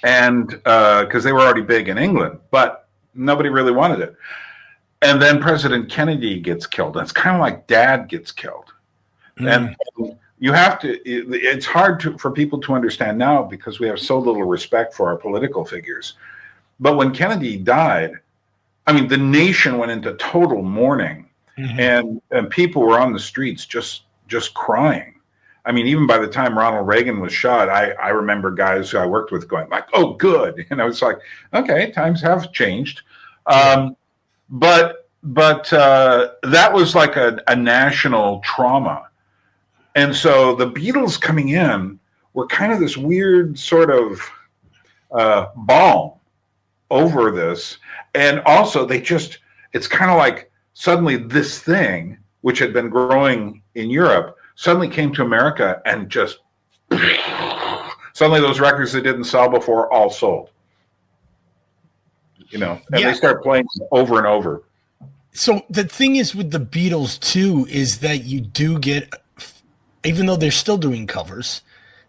And because they were already big in England, but nobody really wanted it. And then President Kennedy gets killed. And it's kind of like Dad gets killed. And you have to, it's hard for people to understand now because we have so little respect for our political figures. But when Kennedy died, the nation went into total mourning, and people were on the streets just crying. Even by the time Ronald Reagan was shot, I remember guys who I worked with going like, "Oh, good," and I was like, "Okay, times have changed." But that was like a national trauma. And so the Beatles coming in were kind of this weird sort of balm over this. And also it's kind of like suddenly this thing, which had been growing in Europe, suddenly came to America and just suddenly those records that didn't sell before all sold. They start playing over and over. So the thing is with the Beatles too, is that you do get, even though they're still doing covers,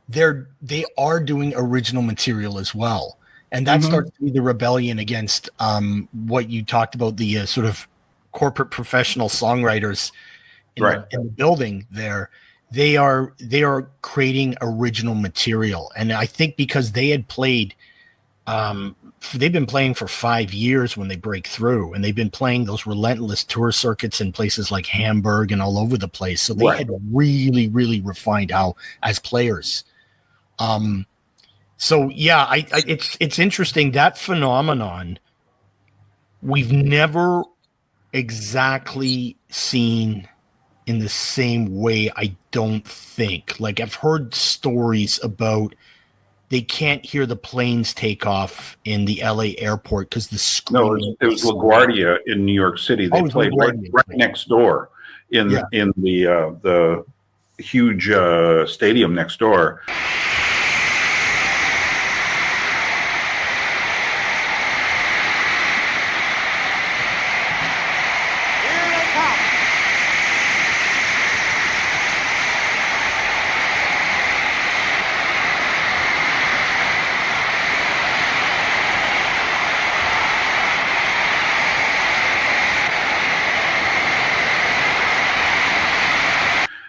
they are doing original material as well. And that starts to be the rebellion against what you talked about, the sort of corporate professional songwriters in the building there. They are creating original material. And I think because they had played, they've been playing for 5 years when they break through, and they've been playing those relentless tour circuits in places like Hamburg and all over the place. So they had really, really refined how as players. So yeah, it's interesting, that phenomenon we've never exactly seen in the same way. I don't think, like, I've heard stories about they can't hear the planes take off in the LA airport because the screaming. No, it was LaGuardia in New York City. They played right next door in the huge stadium next door.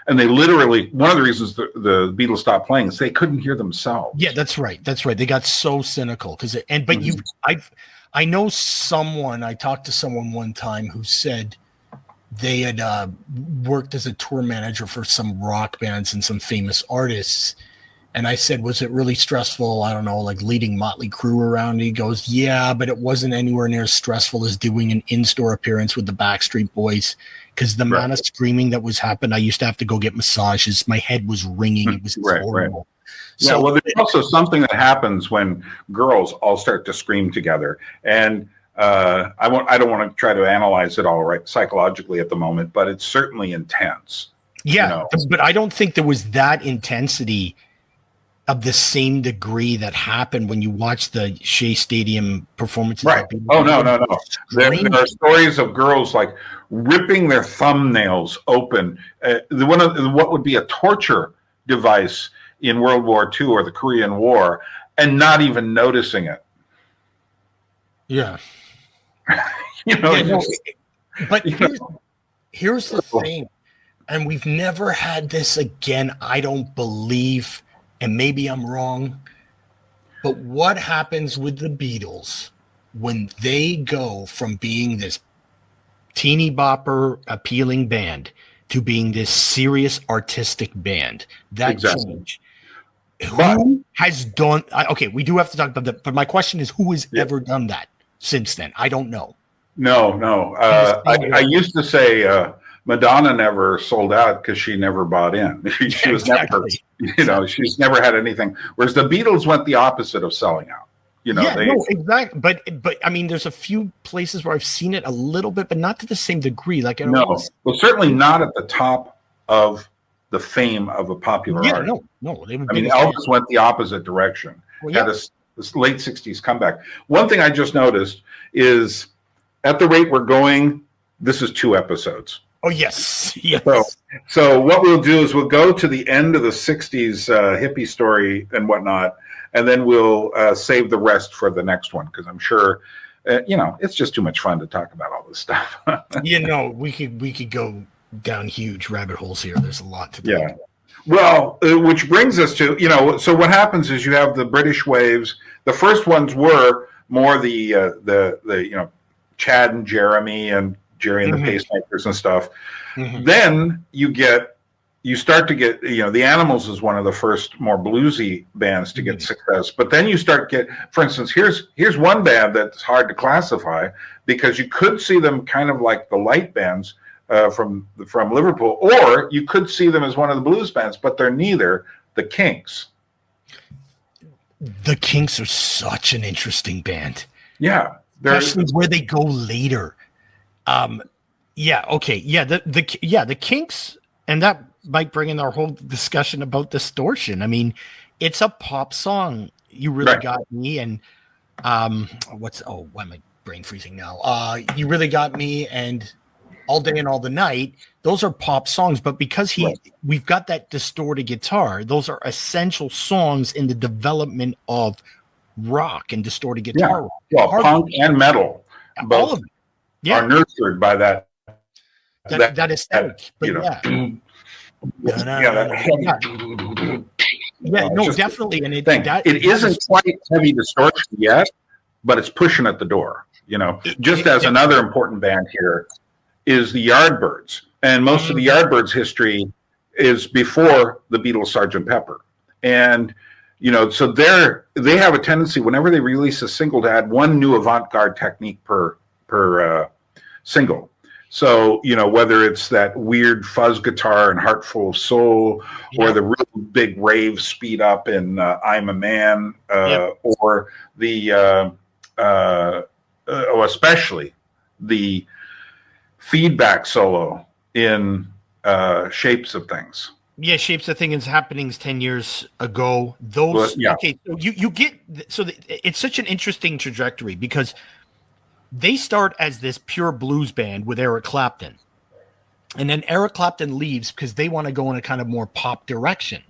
And they literally, one of the reasons the Beatles stopped playing is they couldn't hear themselves. Yeah, that's right. That's right. They got so cynical I know someone, I talked to someone one time who said they had worked as a tour manager for some rock bands and some famous artists. And I said, was it really stressful? I don't know, like leading Motley Crue around. He goes, yeah, but it wasn't anywhere near as stressful as doing an in-store appearance with the Backstreet Boys. Because the amount of screaming that was happening, I used to have to go get massages. My head was ringing. It was horrible. So, well, there's also something that happens when girls all start to scream together. And I don't want to try to analyze it all psychologically at the moment, but it's certainly intense. Yeah, but I don't think there was that intensity of the same degree that happened when you watch the Shea Stadium performances. Right. Oh, no. There are stories of girls like ripping their thumbnails open. What would be a torture device in World War II or the Korean War, and not even noticing it. Yeah. But here's the thing, and we've never had this again, I don't believe. And maybe I'm wrong, but what happens with the Beatles when they go from being this teeny bopper appealing band to being this serious artistic band? That change. But Who has done? Okay, we do have to talk about that. But my question is, who has ever done that since then? I don't know. no. I used to say Madonna never sold out because she never bought in. She was never, she's never had anything. Whereas the Beatles went the opposite of selling out. Exactly. But I mean, there's a few places where I've seen it a little bit, but not to the same degree. Like well, certainly not at the top of the fame of a popular artist. No. I mean, Elvis went the opposite direction. Had this late '60s comeback. One thing I just noticed is, at the rate we're going, this is 2 episodes. Oh yes. So what we'll do is we'll go to the end of the '60s hippie story and whatnot, and then we'll save the rest for the next one, because I'm sure, it's just too much fun to talk about all this stuff. We could go down huge rabbit holes here. There's a lot to do. Yeah. Well, which brings us to, so what happens is you have the British waves. The first ones were more the Chad and Jeremy and Jerry and the Pacemakers and stuff. Then you start to get, the Animals is one of the first more bluesy bands to get success. But then you start for instance, here's one band that's hard to classify, because you could see them kind of like the light bands from Liverpool, or you could see them as one of the blues bands, but they're neither. The Kinks. The Kinks are such an interesting band. Yeah. Especially where they go later. The Kinks, and that might bring in our whole discussion about distortion. I mean, it's a pop song. You really got me, and why am I brain freezing now? You really got me, and All Day and All the Night. Those are pop songs, but because we've got that distorted guitar, those are essential songs in the development of rock and distorted guitar. Yeah. Well, punk and metal, both of them, are nurtured by that aesthetic. Definitely. And it isn't quite heavy distortion yet, but it's pushing at the door. Another important band here is the Yardbirds, and most of the Yardbirds history is before the Beatles' Sgt. Pepper, and so they have a tendency, whenever they release a single, to add one new avant-garde technique per single. So, whether it's that weird fuzz guitar in Heartful of Soul, or the real big rave speed up in I'm a Man, or the especially the feedback solo in Shapes of Things. Yeah, Shapes of Things happenings 10 years ago. Okay, so you get it's such an interesting trajectory, because they start as this pure blues band with Eric Clapton, and then Eric Clapton leaves because they want to go in a kind of more pop direction.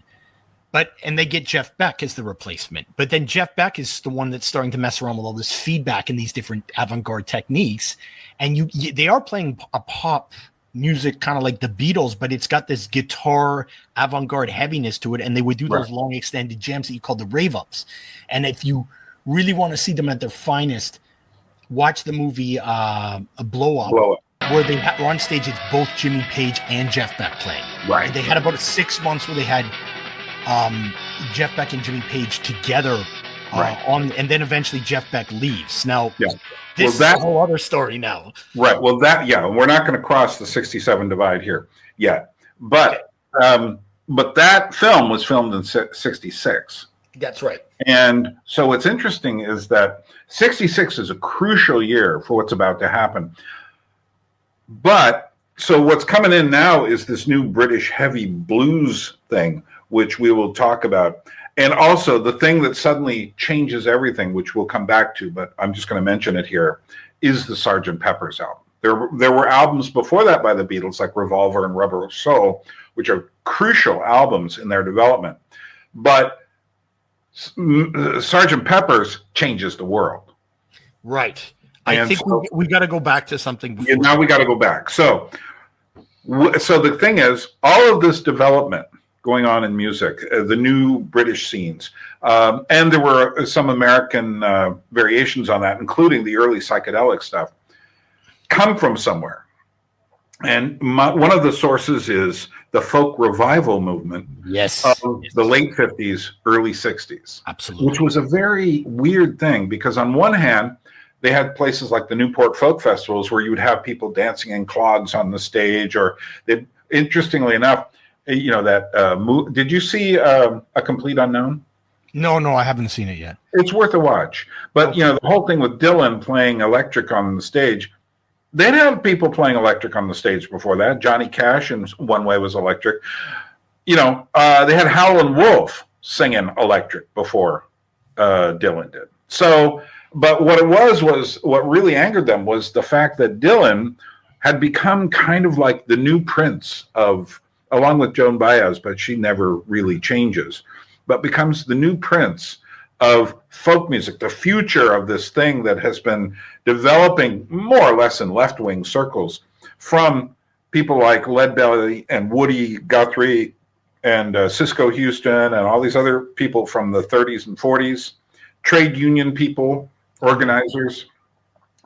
And they get Jeff Beck as the replacement. But then Jeff Beck is the one that's starting to mess around with all this feedback and these different avant-garde techniques. And they are playing a pop music kind of like the Beatles, but it's got this guitar avant-garde heaviness to it. And they would do those long extended jams that you call the rave ups. And if you really want to see them at their finest, watch the movie Blow Up, where they were on stage. It's both Jimmy Page and Jeff Beck playing. Right. And they had about 6 months where they had Jeff Beck and Jimmy Page together and then eventually Jeff Beck leaves. Now, this is a whole other story now. Right. Well, we're not going to cross the 67 divide here yet. But that film was filmed in 66. That's right. And so what's interesting is that 66 is a crucial year for what's about to happen. But so what's coming in now is this new British heavy blues thing, which we will talk about. And also the thing that suddenly changes everything, which we'll come back to, but I'm just going to mention it here, is the Sgt. Pepper's album. There were albums before that by the Beatles, like Revolver and Rubber Soul, which are crucial albums in their development. But Sgt. Pepper's changes the world. Right. I think we got to go back to something before. Now we got to go back. So the thing is, all of this development going on in music, the new British scenes, and there were some American variations on that, including the early psychedelic stuff, come from somewhere. And one of the sources is the folk revival movement Yes. of the late 50s, early 60s. Absolutely. Which was a very weird thing because on one hand, they had places like the Newport Folk Festivals where you would have people dancing in clogs on the stage, or they, interestingly enough, you know, that did you see A Complete Unknown? No, I haven't seen it yet. It's worth a watch. But, Okay. you know, the whole thing with Dylan playing electric on the stage, they'd have people playing electric on the stage before that. Johnny Cash in one way was electric. You know, they had Howlin' Wolf singing electric before Dylan did. So, but what it was what really angered them was the fact that Dylan had become kind of like the new Prince of, along with Joan Baez, but she never really changes, but becomes the new Prince of folk music, the future of this thing that has been developing more or less in left-wing circles from people like Leadbelly and Woody Guthrie and Cisco Houston and all these other people from the 30s and 40s, trade union people, organizers,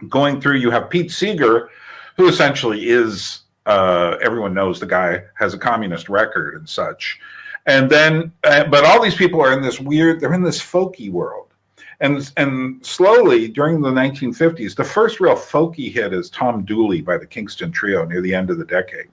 going through. You have Pete Seeger, who essentially is, everyone knows the guy has a communist record and such. And then, but all these people are in this weird, they're in this folky world. And slowly, during the 1950s, the first real folky hit is Tom Dooley by the Kingston Trio near the end of the decade.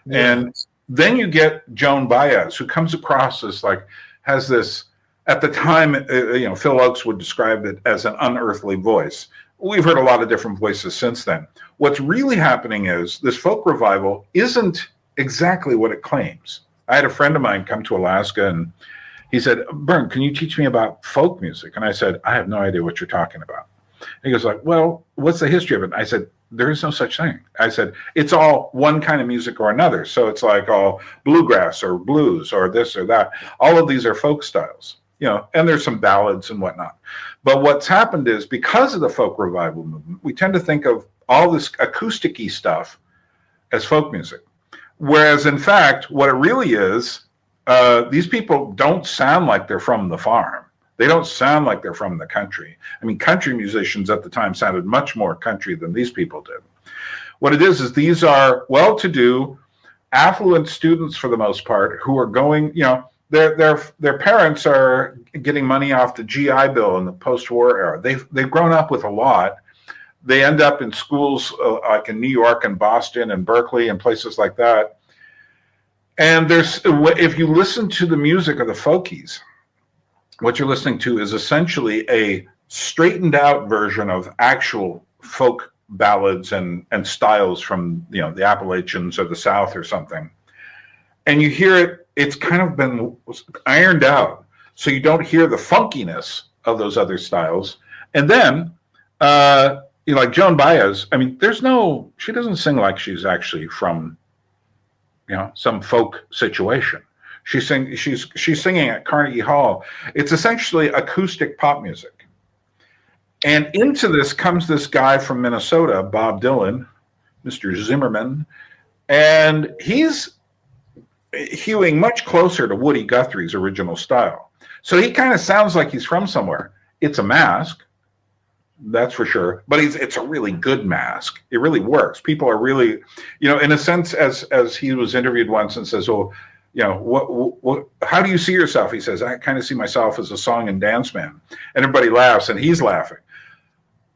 Yeah. And then you get Joan Baez, who comes across as like, has this, at the time, you know, Phil Oakes would describe it as an unearthly voice. We've heard a lot of different voices since then. What's really happening is this folk revival isn't exactly what it claims. I had a friend of mine come to Alaska and he said, Byrne, can you teach me about folk music? And I said, I have no idea what you're talking about. And he goes like, well, what's the history of it? And I said, there is no such thing. I said, it's all one kind of music or another. So it's like all bluegrass or blues or this or that. All of these are folk styles, you know, and there's some ballads and whatnot. But what's happened is because of the folk revival movement, we tend to think of all this acoustic-y stuff as folk music. Whereas in fact, what it really is, these people don't sound like they're from the farm. They don't sound like they're from the country. I mean, country musicians at the time sounded much more country than these people did. What it is these are well-to-do, affluent students for the most part who are going, you know, their parents are getting money off the GI Bill in the post-war era. They've grown up with a lot. They end up in schools like in New York and Boston and Berkeley and places like that. And if you listen to the music of the folkies, what you're listening to is essentially a straightened out version of actual folk ballads and styles from, you know, the Appalachians or the South or something. And you hear it, it's kind of been ironed out. So you don't hear the funkiness of those other styles. And then, you know, like Joan Baez, I mean, she doesn't sing like she's actually from, you know, some folk situation. She's singing at Carnegie Hall. It's essentially acoustic pop music. And into this comes this guy from Minnesota, Bob Dylan, Mr. Zimmerman, and he's hewing much closer to Woody Guthrie's original style. So he kind of sounds like he's from somewhere. It's a mask, that's for sure, but it's a really good mask. It really works. People are really, you know, in a sense, as he was interviewed once and says, well, you know, how do you see yourself? He says, I kind of see myself as a song and dance man. And everybody laughs and he's laughing.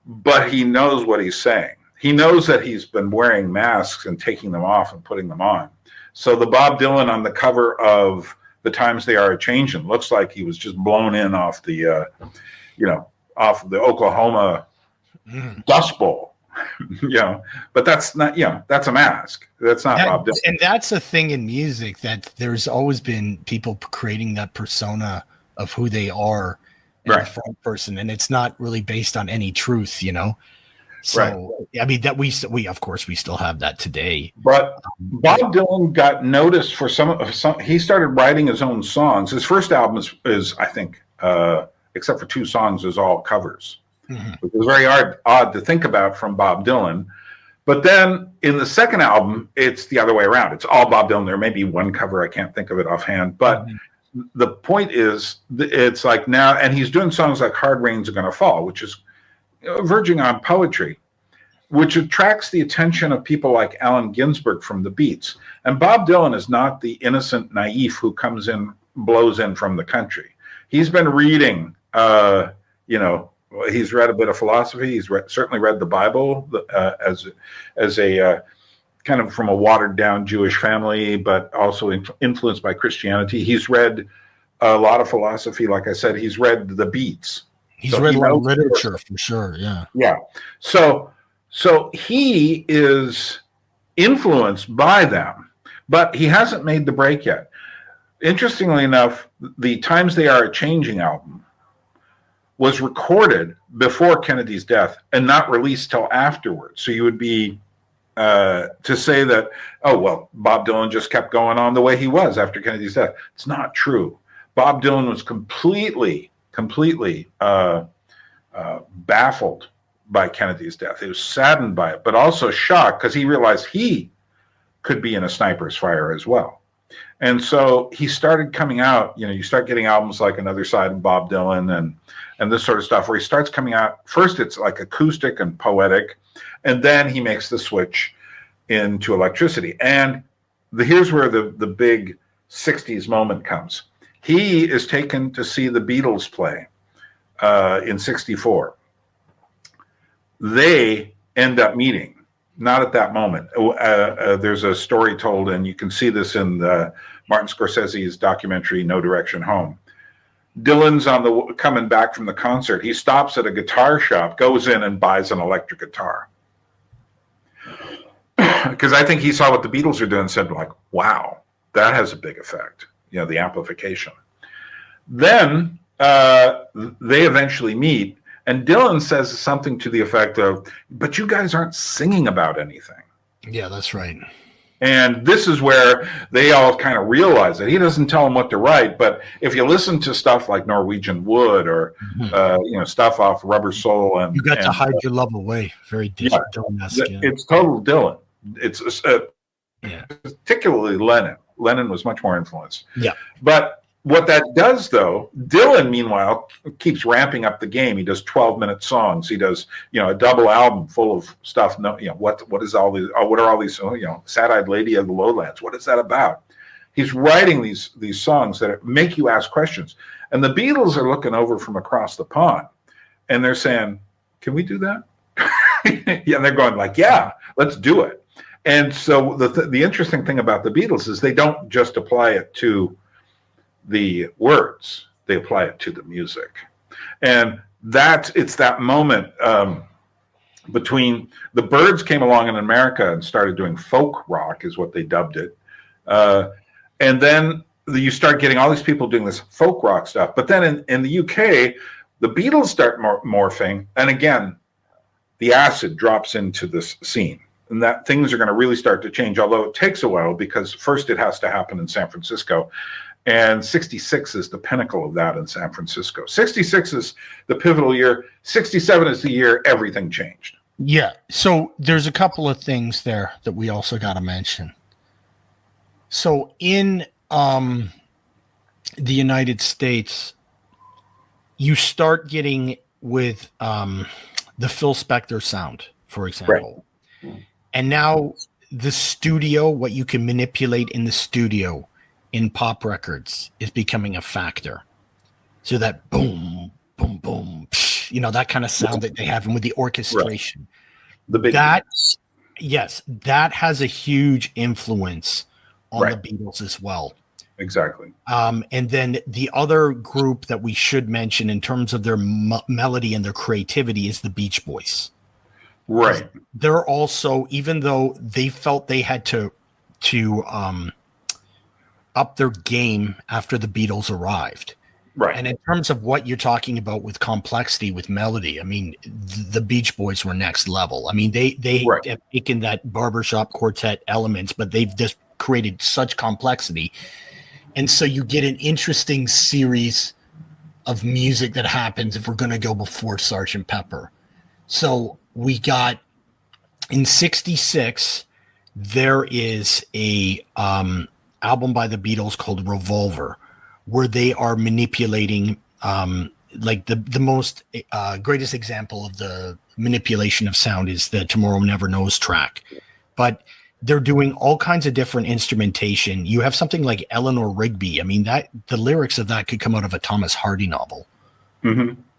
But he knows what he's saying. He knows that he's been wearing masks and taking them off and putting them on. So the Bob Dylan on the cover of The Times They Are A-Changin' looks like he was just blown in off the, you know, off the Oklahoma Dust Bowl. You know, but that's not, you know, that's a mask. That's not Bob Dylan. And that's a thing in music that there's always been people creating that persona of who they are in the front person, and it's not really based on any truth, you know. So I mean that we of course we still have that today. But Bob Dylan got noticed for some. He started writing his own songs. His first album is I think, except for 2 songs, is all covers. Mm-hmm. It was very odd to think about from Bob Dylan. But then in the second album, it's the other way around. It's all Bob Dylan. There may be one cover. I can't think of it offhand. But the point is, it's like now, and he's doing songs like Hard Rains Are Gonna Fall, which is verging on poetry. which attracts the attention of people like Allen Ginsberg from the Beats. And Bob Dylan is not the innocent naif who comes in, blows in from the country. He's been reading, he's read a bit of philosophy. He's certainly read the Bible as a kind of from a watered down Jewish family, but also influenced by Christianity. He's read a lot of philosophy. Like I said, he's read the Beats. He's read a lot of literature for sure. Yeah. Yeah. So he is influenced by them, but he hasn't made the break yet. Interestingly enough, the Times They Are Changing album was recorded before Kennedy's death and not released till afterwards. So you would be to say that, oh, well, Bob Dylan just kept going on the way he was after Kennedy's death. It's not true. Bob Dylan was completely baffled by Kennedy's death. He was saddened by it, but also shocked because he realized he could be in a sniper's fire as well. And so he started coming out, you start getting albums like Another Side of Bob Dylan and this sort of stuff where he starts coming out. First, it's like acoustic and poetic, and then he makes the switch into electricity. And here's where the big 60s moment comes. He is taken to see the Beatles play in 64. They end up meeting, not at that moment. There's a story told, and you can see this in Martin Scorsese's documentary, No Direction Home. Dylan's coming back from the concert. He stops at a guitar shop, goes in and buys an electric guitar. Because I think he saw what the Beatles are doing and said, like, wow, that has a big effect, the amplification. Then they eventually meet, and Dylan says something to the effect of, but you guys aren't singing about anything. Yeah, that's right. And this is where they all kind of realize that he doesn't tell them what to write. But if you listen to stuff like Norwegian Wood or stuff off Rubber Soul, and you got to hide your love away, very Dylan-esque. Yeah. It's total Dylan. It's particularly Lennon. Lennon was much more influenced. Yeah, but what that does, though, Dylan, meanwhile, keeps ramping up the game. He does 12-minute songs. He does, a double album full of stuff. No, what is all these? What are all these? Sad-Eyed Lady of the Lowlands. What is that about? He's writing these songs that make you ask questions. And the Beatles are looking over from across the pond, and they're saying, "Can we do that?" Yeah, and they're going like, "Yeah, let's do it." And so the interesting thing about the Beatles is they don't just apply it to the words, they apply it to the music. And it's that moment between the Byrds came along in America and started doing folk rock, is what they dubbed it. And then you start getting all these people doing this folk rock stuff. But then in the UK, the Beatles start morphing. And again, the acid drops into this scene. And that things are going to really start to change, although it takes a while because first it has to happen in San Francisco. And 66 is the pinnacle of that in San Francisco. 66 is the pivotal year. 67 is the year everything changed. Yeah. So there's a couple of things there that we also got to mention. So in the United States, you start getting with the Phil Spector sound, for example. Right. And now the studio, what you can manipulate in the studio in pop records is becoming a factor. So that boom, boom, boom, psh, that kind of sound that they have, and with the orchestration. Right. That has a huge influence on the Beatles as well. Exactly. And then the other group that we should mention in terms of their melody and their creativity is the Beach Boys. Right. They're also, even though they felt they had to up their game after the Beatles arrived. Right. And in terms of what you're talking about with complexity, with melody, I mean, the Beach Boys were next level. I mean, they have taken that barbershop quartet elements, but they've just created such complexity. And so you get an interesting series of music that happens if we're going to go before Sgt. Pepper. So we got in 66, there is a album by the Beatles called Revolver, where they are manipulating like the most greatest example of the manipulation of sound is the Tomorrow Never Knows track. But they're doing all kinds of different instrumentation. You have something like Eleanor Rigby. I mean, that the lyrics of that could come out of a Thomas Hardy novel,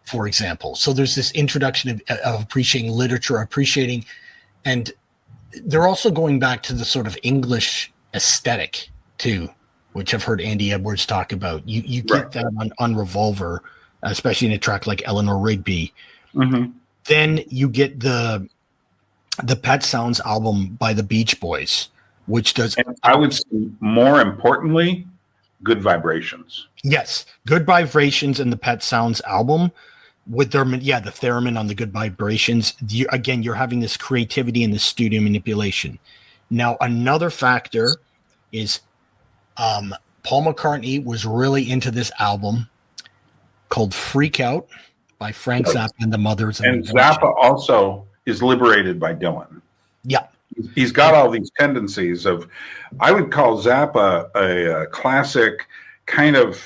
for example. So there's this introduction of appreciating literature, and they're also going back to the sort of English aesthetic too, which I've heard Andy Edwards talk about. You get that on Revolver, especially in a track like Eleanor Rigby. Then you get the Pet Sounds album by the Beach Boys, which does. And I would say more importantly, Good Vibrations. Yes, Good Vibrations and the Pet Sounds album with their the theremin on the Good Vibrations. You're having this creativity and this studio manipulation. Now, another factor is Paul McCartney was really into this album called Freak Out by Frank Zappa and the Mothers. And Zappa also is liberated by Dylan. Yeah. He's got all these tendencies of, I would call Zappa a classic kind of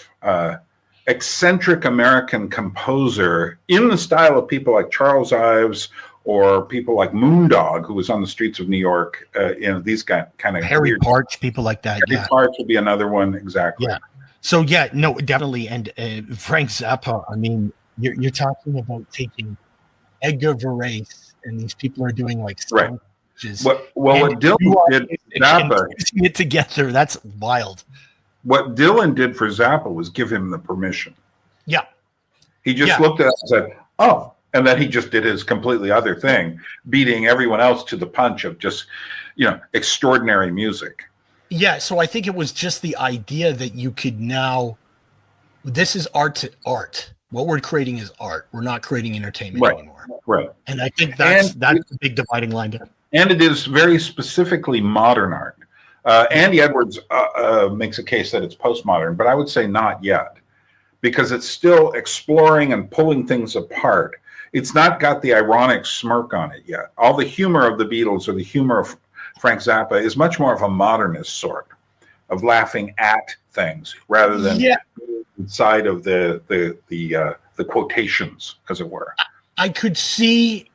eccentric American composer in the style of people like Charles Ives or people like Moondog, who was on the streets of New York. These kind of Harry Partch, people like that. Harry Partch would be another one, exactly. Yeah. So no, definitely. And Frank Zappa, I mean, you're talking about taking Edgar Varese, and these people are doing like stages. What Dylan did for Zappa, it together, that's wild. What Dylan did for Zappa was give him the permission. Yeah. He just looked at us and said, oh, and then he just did his completely other thing, beating everyone else to the punch of just, extraordinary music. Yeah, so I think it was just the idea that you could now, this is art to art. What we're creating is art. We're not creating entertainment anymore. Right. And I think that's the big dividing line there. And it is very specifically modern art. Andy Edwards makes a case that it's postmodern, but I would say not yet, because it's still exploring and pulling things apart. It's not got the ironic smirk on it yet. All the humor of the Beatles or the humor of Frank Zappa is much more of a modernist sort of laughing at things rather than inside of the quotations, as it were. I could see,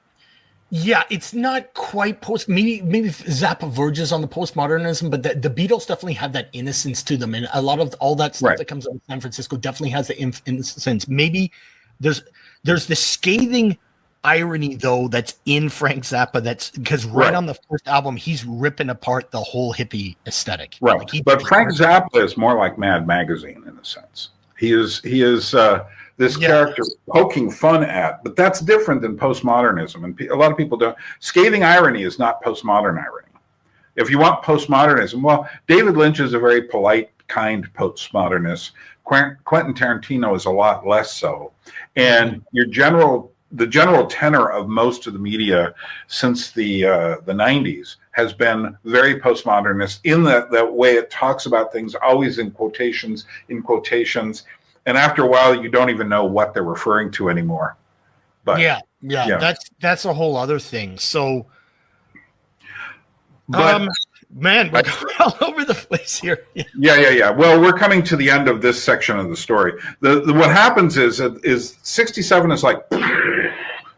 it's not quite maybe Zappa verges on the postmodernism, but the Beatles definitely have that innocence to them, and a lot of all that stuff that comes out of San Francisco definitely has the innocence. Maybe there's the scathing irony though that's in Frank Zappa, that's because on the first album he's ripping apart the whole hippie aesthetic. Right, but Frank Zappa is more like Mad Magazine in a sense. He is this character poking fun at, but that's different than postmodernism. And a lot of people don't. Scathing irony is not postmodern irony. If you want postmodernism, well, David Lynch is a very polite, kind postmodernist. Quentin Tarantino is a lot less so. And the general tenor of most of the media since the 90s has been very postmodernist in that way. It talks about things always in quotations, and after a while you don't even know what they're referring to anymore. But that's a whole other thing. So man, we're going all over the place here. Yeah. Well, we're coming to the end of this section of the story. What happens is 67 is like the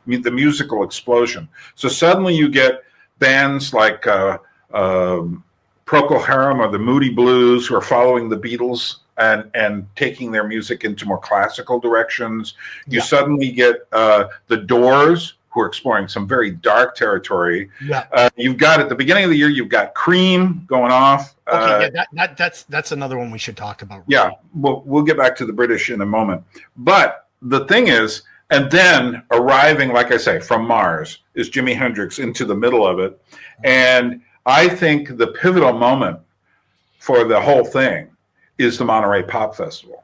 musical explosion. So suddenly you get bands like Procol Harum or the Moody Blues, who are following the Beatles and taking their music into more classical directions. You suddenly get the Doors, who are exploring some very dark territory. You've got at the beginning of the year, you've got Cream going off. That's another one we should talk about. Yeah, we'll get back to the British in a moment. But the thing is, and then arriving, like I say, from Mars is Jimi Hendrix into the middle of it. And I think the pivotal moment for the whole thing is the Monterey Pop Festival.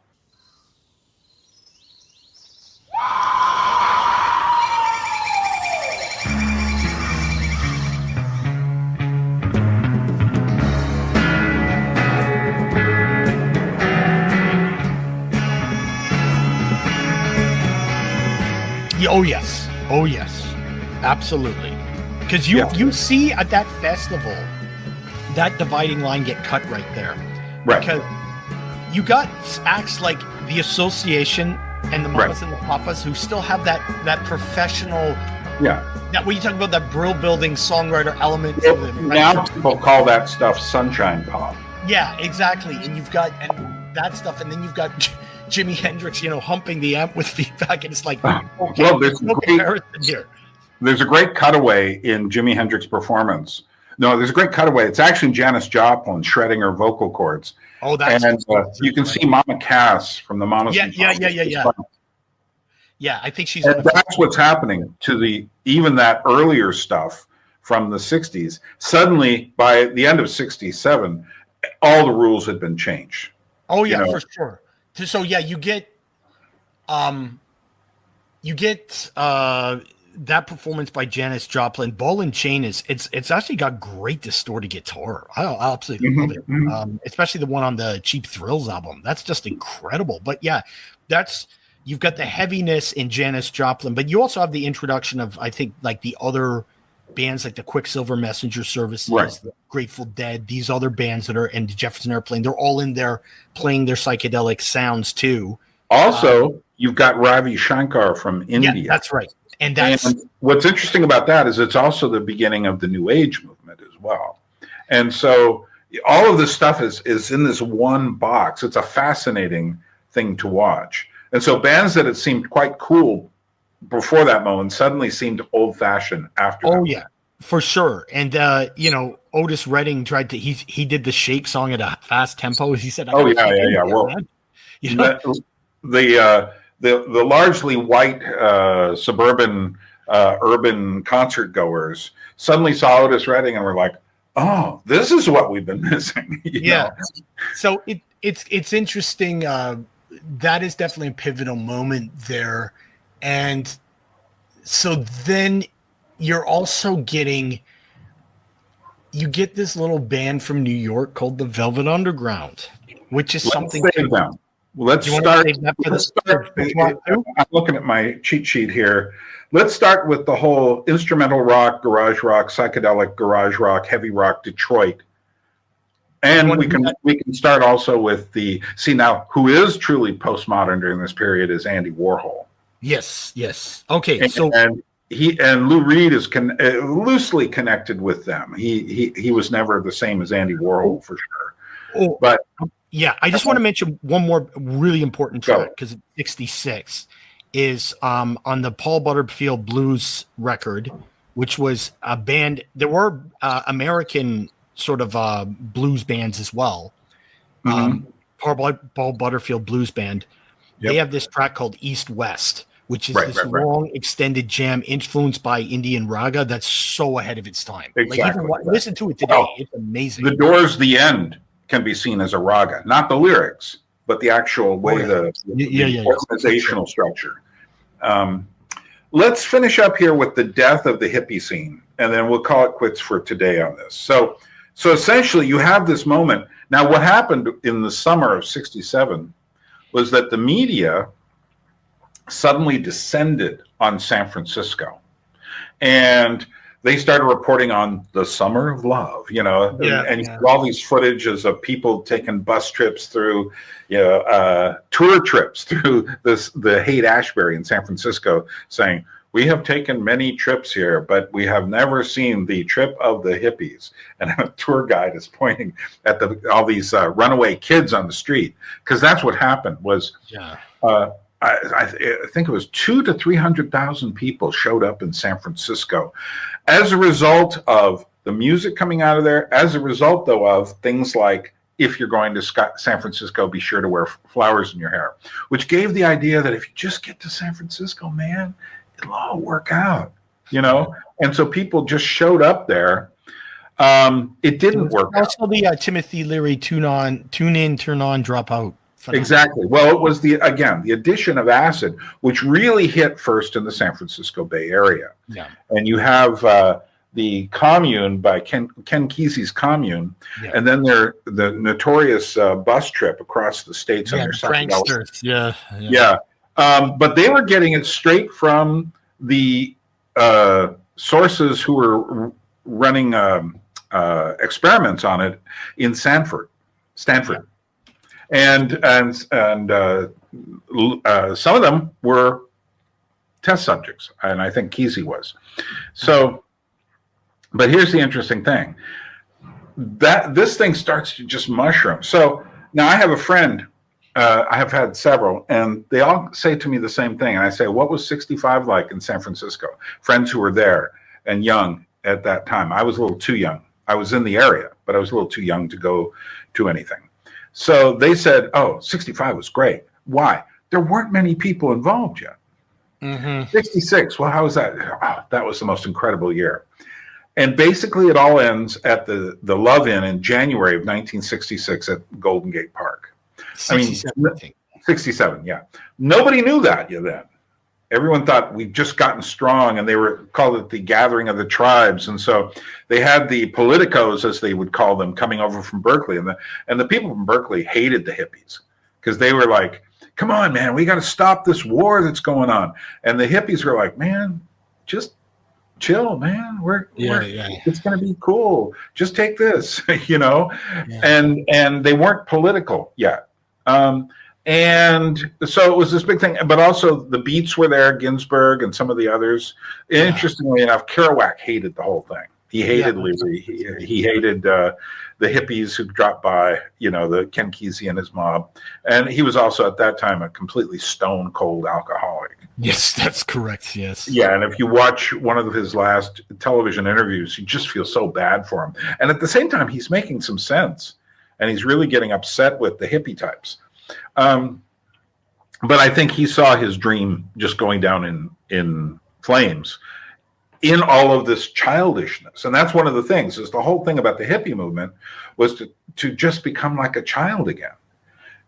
Oh yes, absolutely. Because you see at that festival that dividing line get cut right there. Right. Because you got acts like The Association and the mamas and the papas who still have that professional. Yeah. That when you talk about that brill building songwriter element. Well, now people call that stuff sunshine pop. Yeah, exactly. And you've got that stuff, and then you've got Jimi Hendrix, humping the amp with feedback, and it's like, okay, well, there's no comparison here. There's a great cutaway in Jimi Hendrix's performance. No, there's a great cutaway. It's actually Janis Joplin shredding her vocal cords. Oh, that's and you can see Mama Cass from the Mamas. Yeah. Yeah, I think she's. And that's what's happening to even that earlier stuff from the '60s. Suddenly, by the end of '67, all the rules had been changed. Oh yeah, for sure. So yeah, you get that performance by Janis Joplin. Ball and Chain it's actually got great distorted guitar. I absolutely love it. Especially the one on the Cheap Thrills album. That's just incredible. But yeah, you've got the heaviness in Janis Joplin, but you also have the introduction of, I think, like the other bands like the Quicksilver Messenger Services, the Grateful Dead, these other bands that are in Jefferson Airplane. They're all in there playing their psychedelic sounds too. Also, you've got Ravi Shankar from India. Yeah, that's right. And what's interesting about that is it's also the beginning of the New Age movement as well. And so all of this stuff is in this one box. It's a fascinating thing to watch. And so bands that had seemed quite cool before that moment suddenly seemed old-fashioned after that. Oh, yeah, for sure. And, Otis Redding he did the Shake song at a fast tempo. He said, Well, the largely white suburban urban concert goers suddenly saw Otis Redding and were like, oh, this is what we've been missing. You know? So it's interesting. That is definitely a pivotal moment there. And so then you're also getting this little band from New York called the Velvet Underground, which is something. Let's start. I'm looking at my cheat sheet here. Let's start with the whole instrumental rock, garage rock, psychedelic garage rock, heavy rock, Detroit. And we can start also with who is truly postmodern during this period is Andy Warhol. Yes. Okay, and Lou Reed is loosely connected with them. He was never the same as Andy Warhol for sure. But yeah, I just want to mention one more really important track because it's 66 is on the Paul Butterfield Blues record, which was a band. There were American sort of blues bands as well. Paul Butterfield Blues Band. Yep. They have this track called East West, which is long extended jam influenced by Indian raga that's so ahead of its time. Exactly. Like listen to it today. It's amazing. The Doors' The End can be seen as a raga, not the lyrics, but the actual way the organizational structure. Let's finish up here with the death of the hippie scene, and then we'll call it quits for today on this. So essentially, you have this moment. Now, what happened in the summer of '67 was that the media suddenly descended on San Francisco, and they started reporting on the summer of love, and you see all these footages of people taking bus trips through, tour trips through the Haight-Ashbury in San Francisco, saying, we have taken many trips here, but we have never seen the trip of the hippies. And a tour guide is pointing at all these runaway kids on the street, because that's what happened was, I think it was 200,000 to 300,000 people showed up in San Francisco as a result of the music coming out of there, as a result, though, of things like, if you're going to San Francisco, be sure to wear flowers in your hair, which gave the idea that if you just get to San Francisco, man, it'll all work out, And so people just showed up there. It didn't work out. Also the Timothy Leary tune in, turn on, drop out. Phenomenal. Exactly. Well, it was the addition of acid, which really hit first in the San Francisco Bay Area. Yeah. And you have the Commune by Ken Kesey's Commune, and then the notorious bus trip across the states under pranksters. But they were getting it straight from the sources who were running experiments on it in Stanford. and some of them were test subjects, and I think Kesey was. So, but here's the interesting thing: that this thing starts to just mushroom. So now I have a friend. I have had several, and they all say to me the same thing. And I say, "What was '65 like in San Francisco?" Friends who were there and young at that time. I was a little too young. I was in the area, but I was a little too young to go to anything. So they said, "Oh, '65 was great." Why? There weren't many people involved yet. 66. Well, how was that? Oh, that was the most incredible year. And basically, it all ends at the Love Inn in January of 1966 at Golden Gate Park. 67, I think. 67, yeah. Nobody knew that then. Everyone thought we'd just gotten strong, and they were called it the Gathering of the Tribes. And so they had the politicos, as they would call them, coming over from Berkeley. And the people from Berkeley hated the hippies because they were like, "Come on, man, we got to stop this war that's going on." And the hippies were like, "Man, just chill, man. It's going to be cool. Just take this," you know. Yeah. And they weren't political yet. And so it was this big thing, but also the Beats were there, Ginsberg and some of the others. Yeah. Interestingly enough, Kerouac hated the whole thing. He hated Levy. He hated the hippies who dropped by, you know, the Ken Kesey and his mob. And he was also at that time a completely stone cold alcoholic. Yes, that's correct. Yes. Yeah. And if you watch one of his last television interviews, you just feel so bad for him. And at the same time, he's making some sense, and he's really getting upset with the hippie types. But I think he saw his dream just going down in flames in all of this childishness. And that's one of the things, is the whole thing about the hippie movement was to just become like a child again.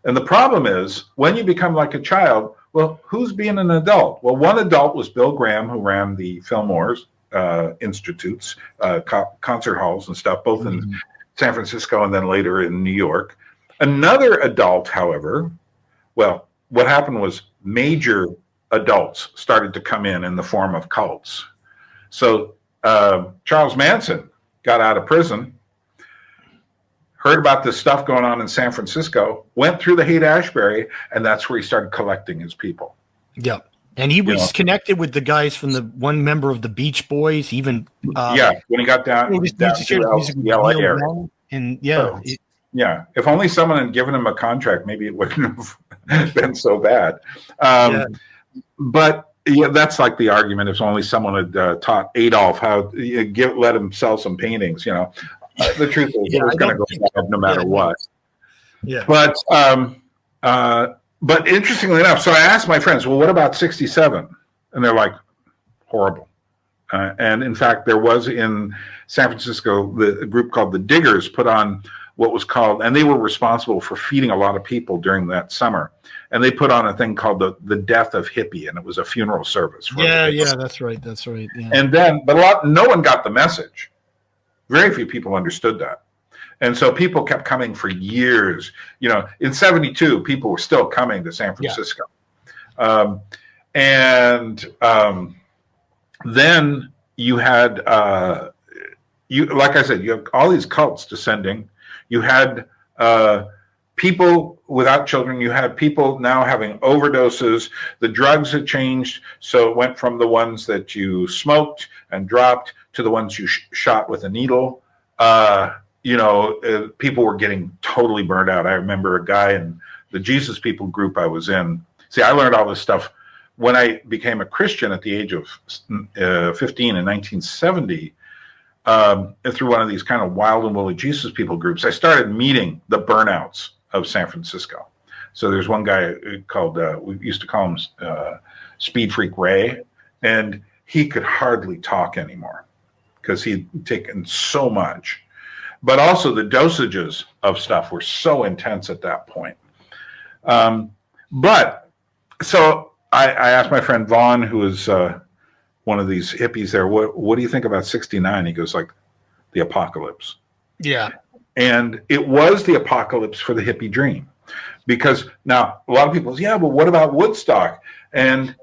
And the problem is, when you become like a child, well, who's being an adult? Well, one adult was Bill Graham, who ran the Fillmore's institutes, concert halls and stuff, both in San Francisco and then later in New York. Another adult, however, well, what happened was major adults started to come in the form of cults. So Charles Manson got out of prison, heard about this stuff going on in San Francisco, went through the Haight-Ashbury, and that's where he started collecting his people. Yeah. And he was connected with the guys from the one member of the Beach Boys, even. When he got down to the LA area. And if only someone had given him a contract, maybe it wouldn't have been so bad. But yeah, that's like the argument. If only someone had taught Adolf how to let him sell some paintings, you know. The truth is, it was going to go bad no matter what. Yeah. But interestingly enough, so I asked my friends, well, what about 67? And they're like, horrible. And in fact, there was in San Francisco, a group called the Diggers put on what was called, and they were responsible for feeding a lot of people during that summer. And they put on a thing called the Death of Hippie, and it was a funeral service. That's right. Yeah. And then, but no one got the message. Very few people understood that. And so people kept coming for years. You know, in 72, people were still coming to San Francisco. Yeah. Then you had, like I said, you have all these cults descending. You had people without children. You had people now having overdoses. The drugs had changed. So it went from the ones that you smoked and dropped to the ones you shot with a needle. People were getting totally burned out. I remember a guy in the Jesus People group I was in. See, I learned all this stuff when I became a Christian at the age of 15 in 1970. Through one of these kind of wild and woolly Jesus People groups, I started meeting the burnouts of San Francisco. So there's one guy called, we used to call him Speed Freak Ray, and he could hardly talk anymore because he'd taken so much. But also the dosages of stuff were so intense at that point. But so I asked my friend Vaughn, who is one of these hippies there, what do you think about 69? He goes, like, the apocalypse. Yeah. And it was the apocalypse for the hippie dream. Because now a lot of people say, yeah, but what about Woodstock? And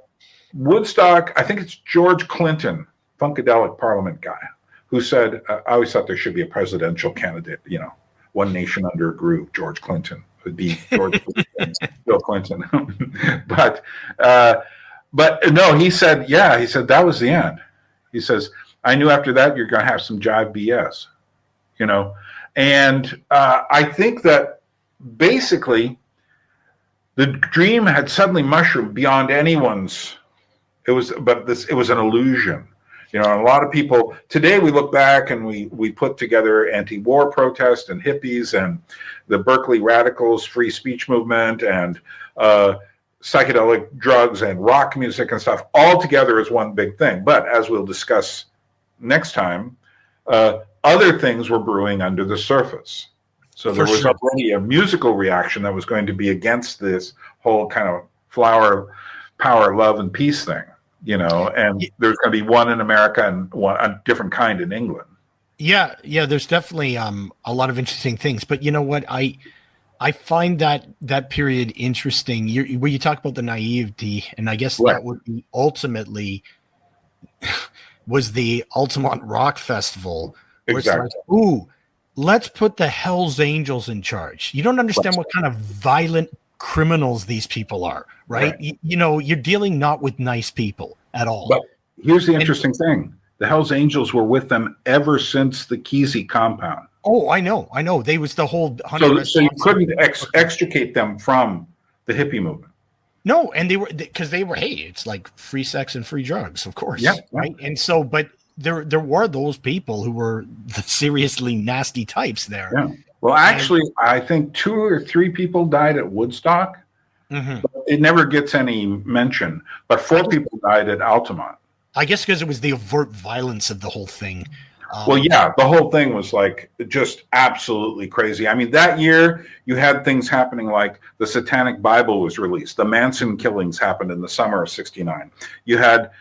Woodstock, I think it's George Clinton, Funkadelic Parliament guy, who said, I always thought there should be a presidential candidate, you know, one nation under a groove, George Clinton, would be George Bush and Bill Clinton. but no, he said, he said that was the end. He says, I knew after that you're going to have some jive BS, and I think that basically the dream had suddenly mushroomed beyond anyone's. It was an illusion. And a lot of people today, we look back and we put together anti-war protest and hippies and the Berkeley radicals, free speech movement, and psychedelic drugs and rock music and stuff all together as one big thing. But as we'll discuss next time, other things were brewing under the surface. So there was already a musical reaction that was going to be against this whole kind of flower power, love, and peace thing. And there's going to be one in America and one a different kind in England. Yeah, there's definitely a lot of interesting things. But you know what? I find that period interesting. Where you talk about the naivety, and I guess that would be ultimately was the Altamont Rock Festival. Where exactly. It's like, ooh, let's put the Hells Angels in charge. You don't understand what kind of violent criminals these people are, right? You're dealing not with nice people at all. But here's the interesting thing. The Hells Angels were with them ever since the Kesey compound. Oh, I know. They was the whole... So you couldn't extricate them from the hippie movement. No, and they were, because they were, hey, it's like free sex and free drugs, of course. Yeah. Right. And so, but there were those people who were the seriously nasty types there. Yeah. Well, actually, I think 2 or 3 people died at Woodstock. Mm-hmm. It never gets any mention, but 4 people died at Altamont. I guess because it was the overt violence of the whole thing. The whole thing was like just absolutely crazy. I mean, that year you had things happening like the Satanic Bible was released. The Manson killings happened in the summer of '69. You had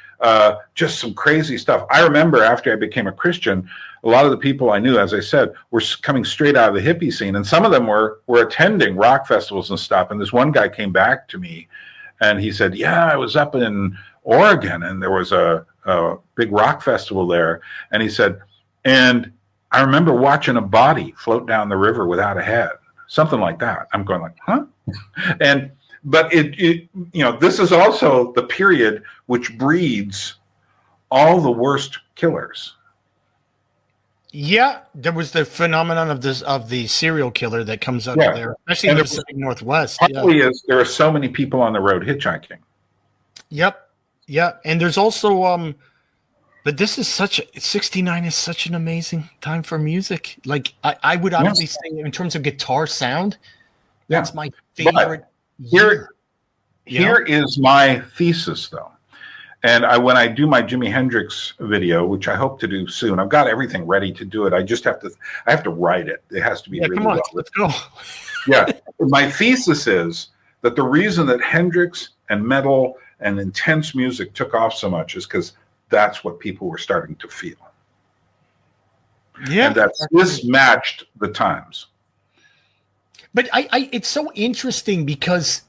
just some crazy stuff. I remember after I became a Christian, a lot of the people I knew, as I said, were coming straight out of the hippie scene. And some of them were attending rock festivals and stuff. And this one guy came back to me and he said, yeah, I was up in Oregon and there was a big rock festival there. And he said, and I remember watching a body float down the river without a head, something like that. I'm going like, huh? But it this is also the period which breeds all the worst killers. Yeah, there was the phenomenon of the serial killer that comes out of there, especially in the Pacific Northwest. Probably is there are so many people on the road hitchhiking. Yep. Yeah, and there's also but this is 69 is such an amazing time for music. Like I would honestly say in terms of guitar sound, that's my favorite. Here is my thesis though. And when I do my Jimi Hendrix video, which I hope to do soon, I've got everything ready to do it. I just have to write it. It has to be really come on, well. let's go. Yeah. My thesis is that the reason that Hendrix and metal and intense music took off so much is because that's what people were starting to feel. Yeah. And that this matched the times. But it's so interesting because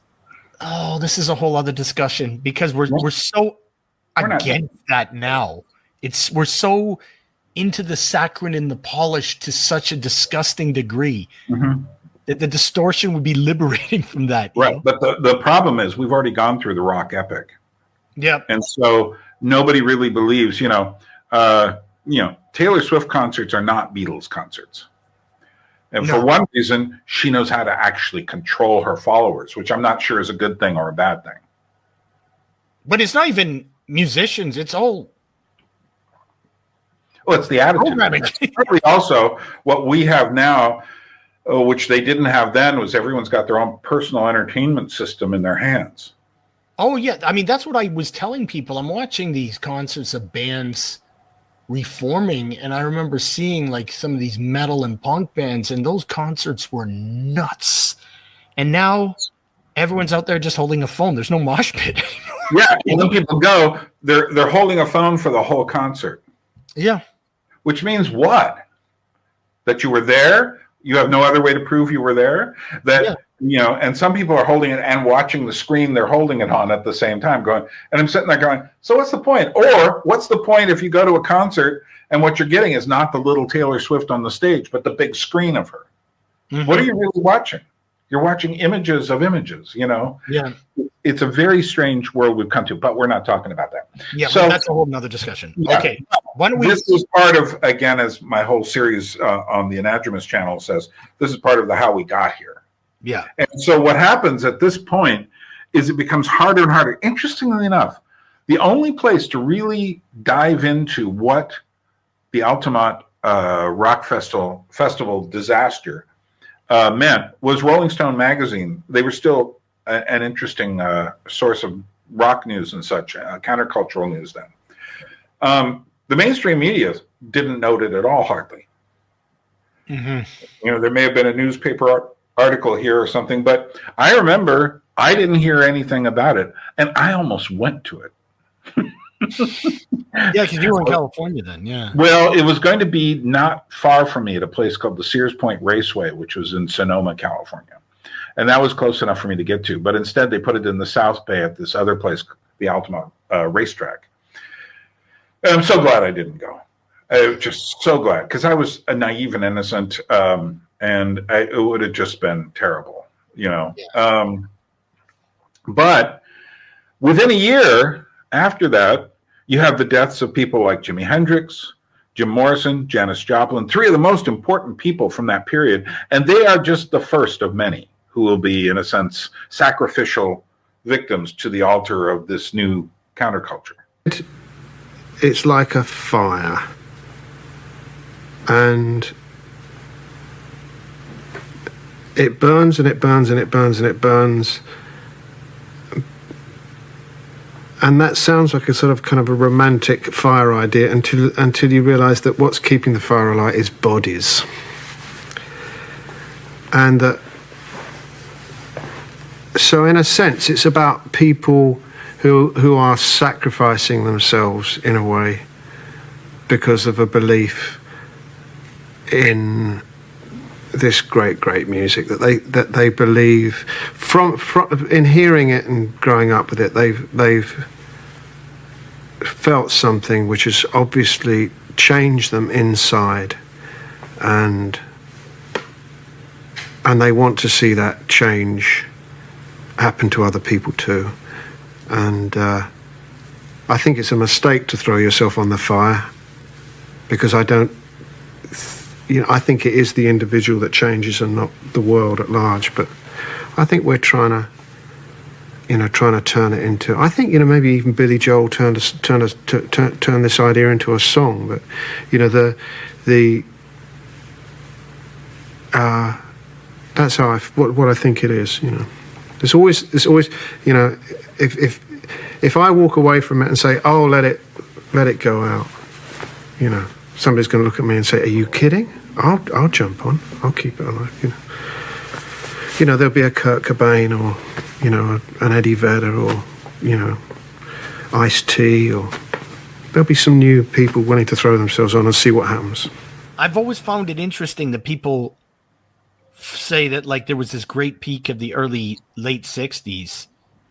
this is a whole other discussion because we're so against that now. We're so into the saccharine and the polish to such a disgusting degree that the distortion would be liberating from that. Right. But the problem is we've already gone through the rock epic. Yeah. And so nobody really believes, Taylor Swift concerts are not Beatles concerts. And for one reason, she knows how to actually control her followers, which I'm not sure is a good thing or a bad thing. But it's not even musicians. It's all... Well, it's the attitude. Also, what we have now, which they didn't have then, was everyone's got their own personal entertainment system in their hands. Oh, yeah. I mean, that's what I was telling people. I'm watching these concerts of bands reforming, and I remember seeing like some of these metal and punk bands, and those concerts were nuts. And now everyone's out there just holding a phone. There's no mosh pit anymore. Yeah, and then people go, they're holding a phone for the whole concert. Yeah. Which means what? That you were there? You have no other way to prove you were there? And some people are holding it and watching the screen they're holding it on at the same time going, and I'm sitting there going, so what's the point? Or what's the point if you go to a concert and what you're getting is not the little Taylor Swift on the stage, but the big screen of her? Mm-hmm. What are you really watching? You're watching images of images, Yeah. It's a very strange world we've come to, but we're not talking about that. Yeah, so but that's a whole nother discussion. Yeah. Okay. Why don't we This is part of, again, as my whole series on the Anadromist channel says, this is part of the how we got here. Yeah. And so what happens at this point is it becomes harder and harder. Interestingly enough, the only place to really dive into what the Altamont Rock Festival disaster meant was Rolling Stone magazine. They were still an interesting source of rock news and such, countercultural news then. The mainstream media didn't note it at all, hardly. Mm-hmm. There may have been a newspaper article here or something, but I remember I didn't hear anything about it, and I almost went to it. Yeah, because you were in California then, yeah. Well, it was going to be not far from me at a place called the Sears Point Raceway, which was in Sonoma, California. And that was close enough for me to get to. But instead, they put it in the South Bay at this other place, the Altamont racetrack. And I'm so glad I didn't go. I was just so glad, because I was naive and innocent, and it would have just been terrible, Yeah. But within a year after that, you have the deaths of people like Jimi Hendrix, Jim Morrison, Janis Joplin, three of the most important people from that period. And they are just the first of many who will be, in a sense, sacrificial victims to the altar of this new counterculture. It's like a fire. And it burns and it burns and it burns and it burns. And that sounds like a sort of kind of a romantic fire idea until you realize that what's keeping the fire alight is bodies. And that, so in a sense, it's about people who are sacrificing themselves in a way because of a belief in this great music that they believe from in hearing it and growing up with it, they've felt something which has obviously changed them inside, and they want to see that change happen to other people too. And I think it's a mistake to throw yourself on the fire, because I think it is the individual that changes and not the world at large. But I think we're trying to turn it into. I think maybe even Billy Joel turn this idea into a song. But that's how what I think it is. There's always if I walk away from it and say, oh, let it go out, somebody's going to look at me and say, are you kidding? I'll jump on. I'll keep it alive. There'll be a Kurt Cobain or an Eddie Vedder or Ice-T, or there'll be some new people willing to throw themselves on and see what happens. I've always found it interesting that people say that like there was this great peak of the late 60s,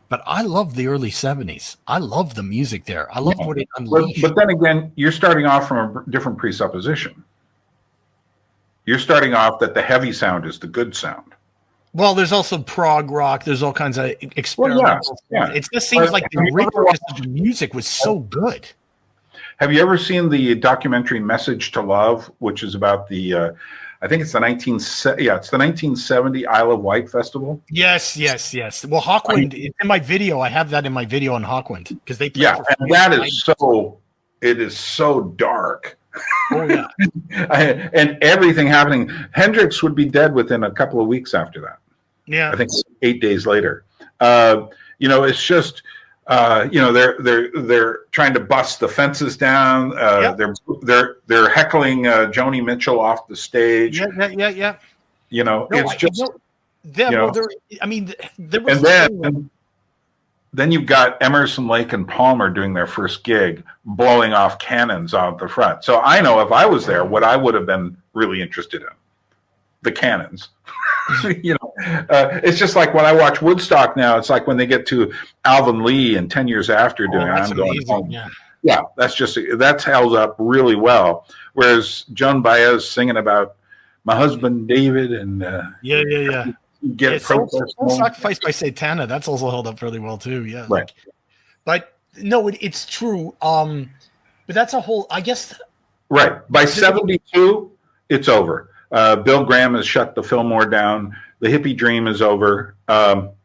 but I love the early 70s. I love the music there. I love what it unleashed. But then again, you're starting off from a different presupposition. You're starting off that the heavy sound is the good sound. Well, there's also prog rock. There's all kinds of experimental. Yeah. It just seems like the richness of the music was so good. Have you ever seen the documentary Message to Love, which is about the, I think it's the 1970 Isle of Wight Festival? Yes. Well, Hawkwind, in my video, I have that in my video on Hawkwind, because they play for and that is it is so dark. Oh, yeah. And everything happening. Hendrix would be dead within a couple of weeks after that. Yeah. I think 8 days later. It's just, they're trying to bust the fences down. They're heckling Joni Mitchell off the stage. Yeah. It's just. There was. Then you've got Emerson, Lake, and Palmer doing their first gig, blowing off cannons out the front. So I know if I was there, what I would have been really interested in, the cannons. It's just like when I watch Woodstock now, it's like when they get to Alvin Lee and 10 years after doing I'm Going Home. Yeah, that's held up really well. Whereas Joan Baez singing about my husband David and get Soul protest. Sacrifice by Satana. That's also held up fairly well too. Yeah. Right. But no, it's true. But that's a whole. I guess. Right. By 72, it's over. Bill Graham has shut the Fillmore down. The hippie dream is over.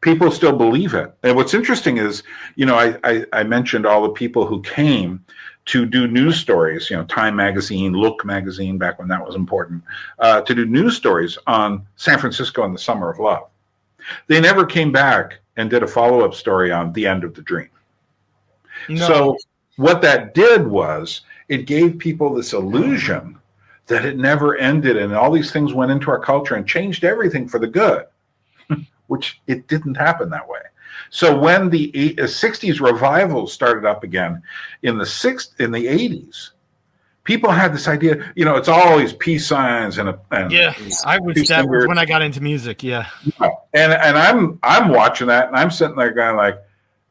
People still believe it. And what's interesting is, I mentioned all the people who came to do news stories, Time Magazine, Look Magazine, back when that was important, to do news stories on San Francisco and the Summer of Love. They never came back and did a follow-up story on The End of the Dream. No. So what that did was it gave people this illusion that it never ended and all these things went into our culture and changed everything for the good, which it didn't happen that way. So when the 60s revival started up again in the 80s, people had this idea, it's always peace signs and that was when I got into music. Yeah. And I'm watching that and I'm sitting there going like,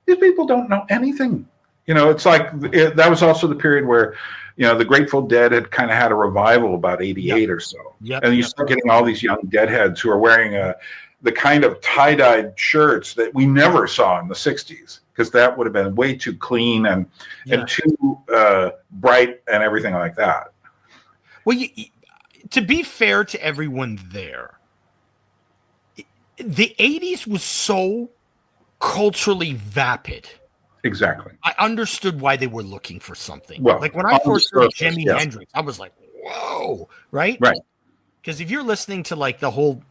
these people don't know anything. It's like that was also the period where, the Grateful Dead had kind of had a revival about 88 or so. Yep. And you start getting all these young deadheads who are wearing the kind of tie-dyed shirts that we never saw in the 60s, because that would have been way too clean and too bright and everything like that. Well, to be fair to everyone there, the 80s was so culturally vapid. Exactly. I understood why they were looking for something. Well, like when I first heard Jimi Hendrix, I was like, whoa, right? Right. Because if you're listening to like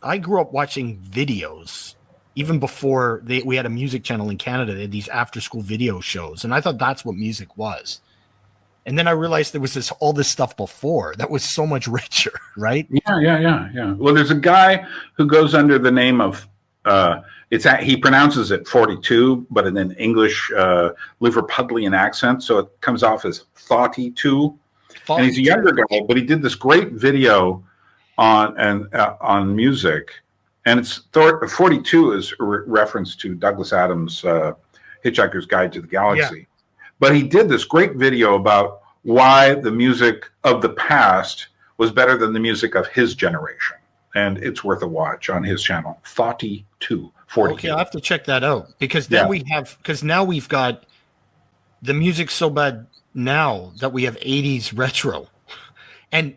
I grew up watching videos even before we had a music channel in Canada. They had these after-school video shows, and I thought that's what music was. And then I realized there was all this stuff before that was so much richer, right? Yeah. Well, there's a guy who goes under the name of he pronounces it 42, but in an English Liverpudlian accent, so it comes off as Thoughty-2. And he's a younger guy, but he did this great video on music, and it's 42 is a reference to Douglas Adams' Hitchhiker's Guide to the Galaxy. Yeah. But he did this great video about why the music of the past was better than the music of his generation. And it's worth a watch on his channel, Thoughty-2. Okay, I'll have to check that out, because then now we've got the music so bad now that we have 80s retro. And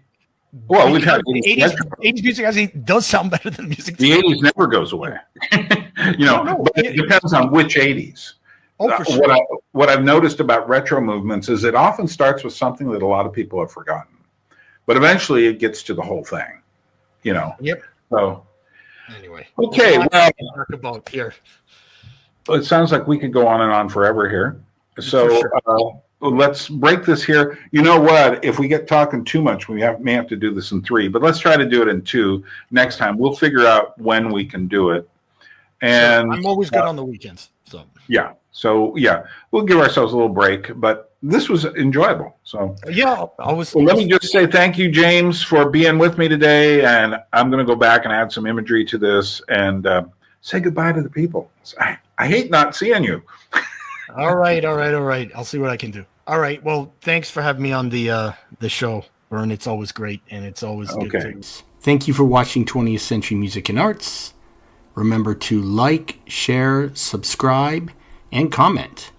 we've had 80s music actually does sound better than music. The 80s never goes away. But it depends on which 80s. Oh, for sure. What I've noticed about retro movements is it often starts with something that a lot of people have forgotten, but eventually it gets to the whole thing. Yep. So anyway. Okay. Well, talk about here. It sounds like we could go on and on forever here. So let's break this here. You know what? If we get talking too much, we may have to do this in 3. But let's try to do it in 2 next time. We'll figure out when we can do it. And I'm always good on the weekends. So we'll give ourselves a little break. But this was enjoyable. So let me just say thank you, James, for being with me today. And I'm going to go back and add some imagery to this and say goodbye to the people. I hate not seeing you. All right. I'll see what I can do. All right. Well, thanks for having me on the show, Byrne. It's always great, and it's always good. Thank you for watching 20th Century Music and Arts. Remember to like, share, subscribe, and comment.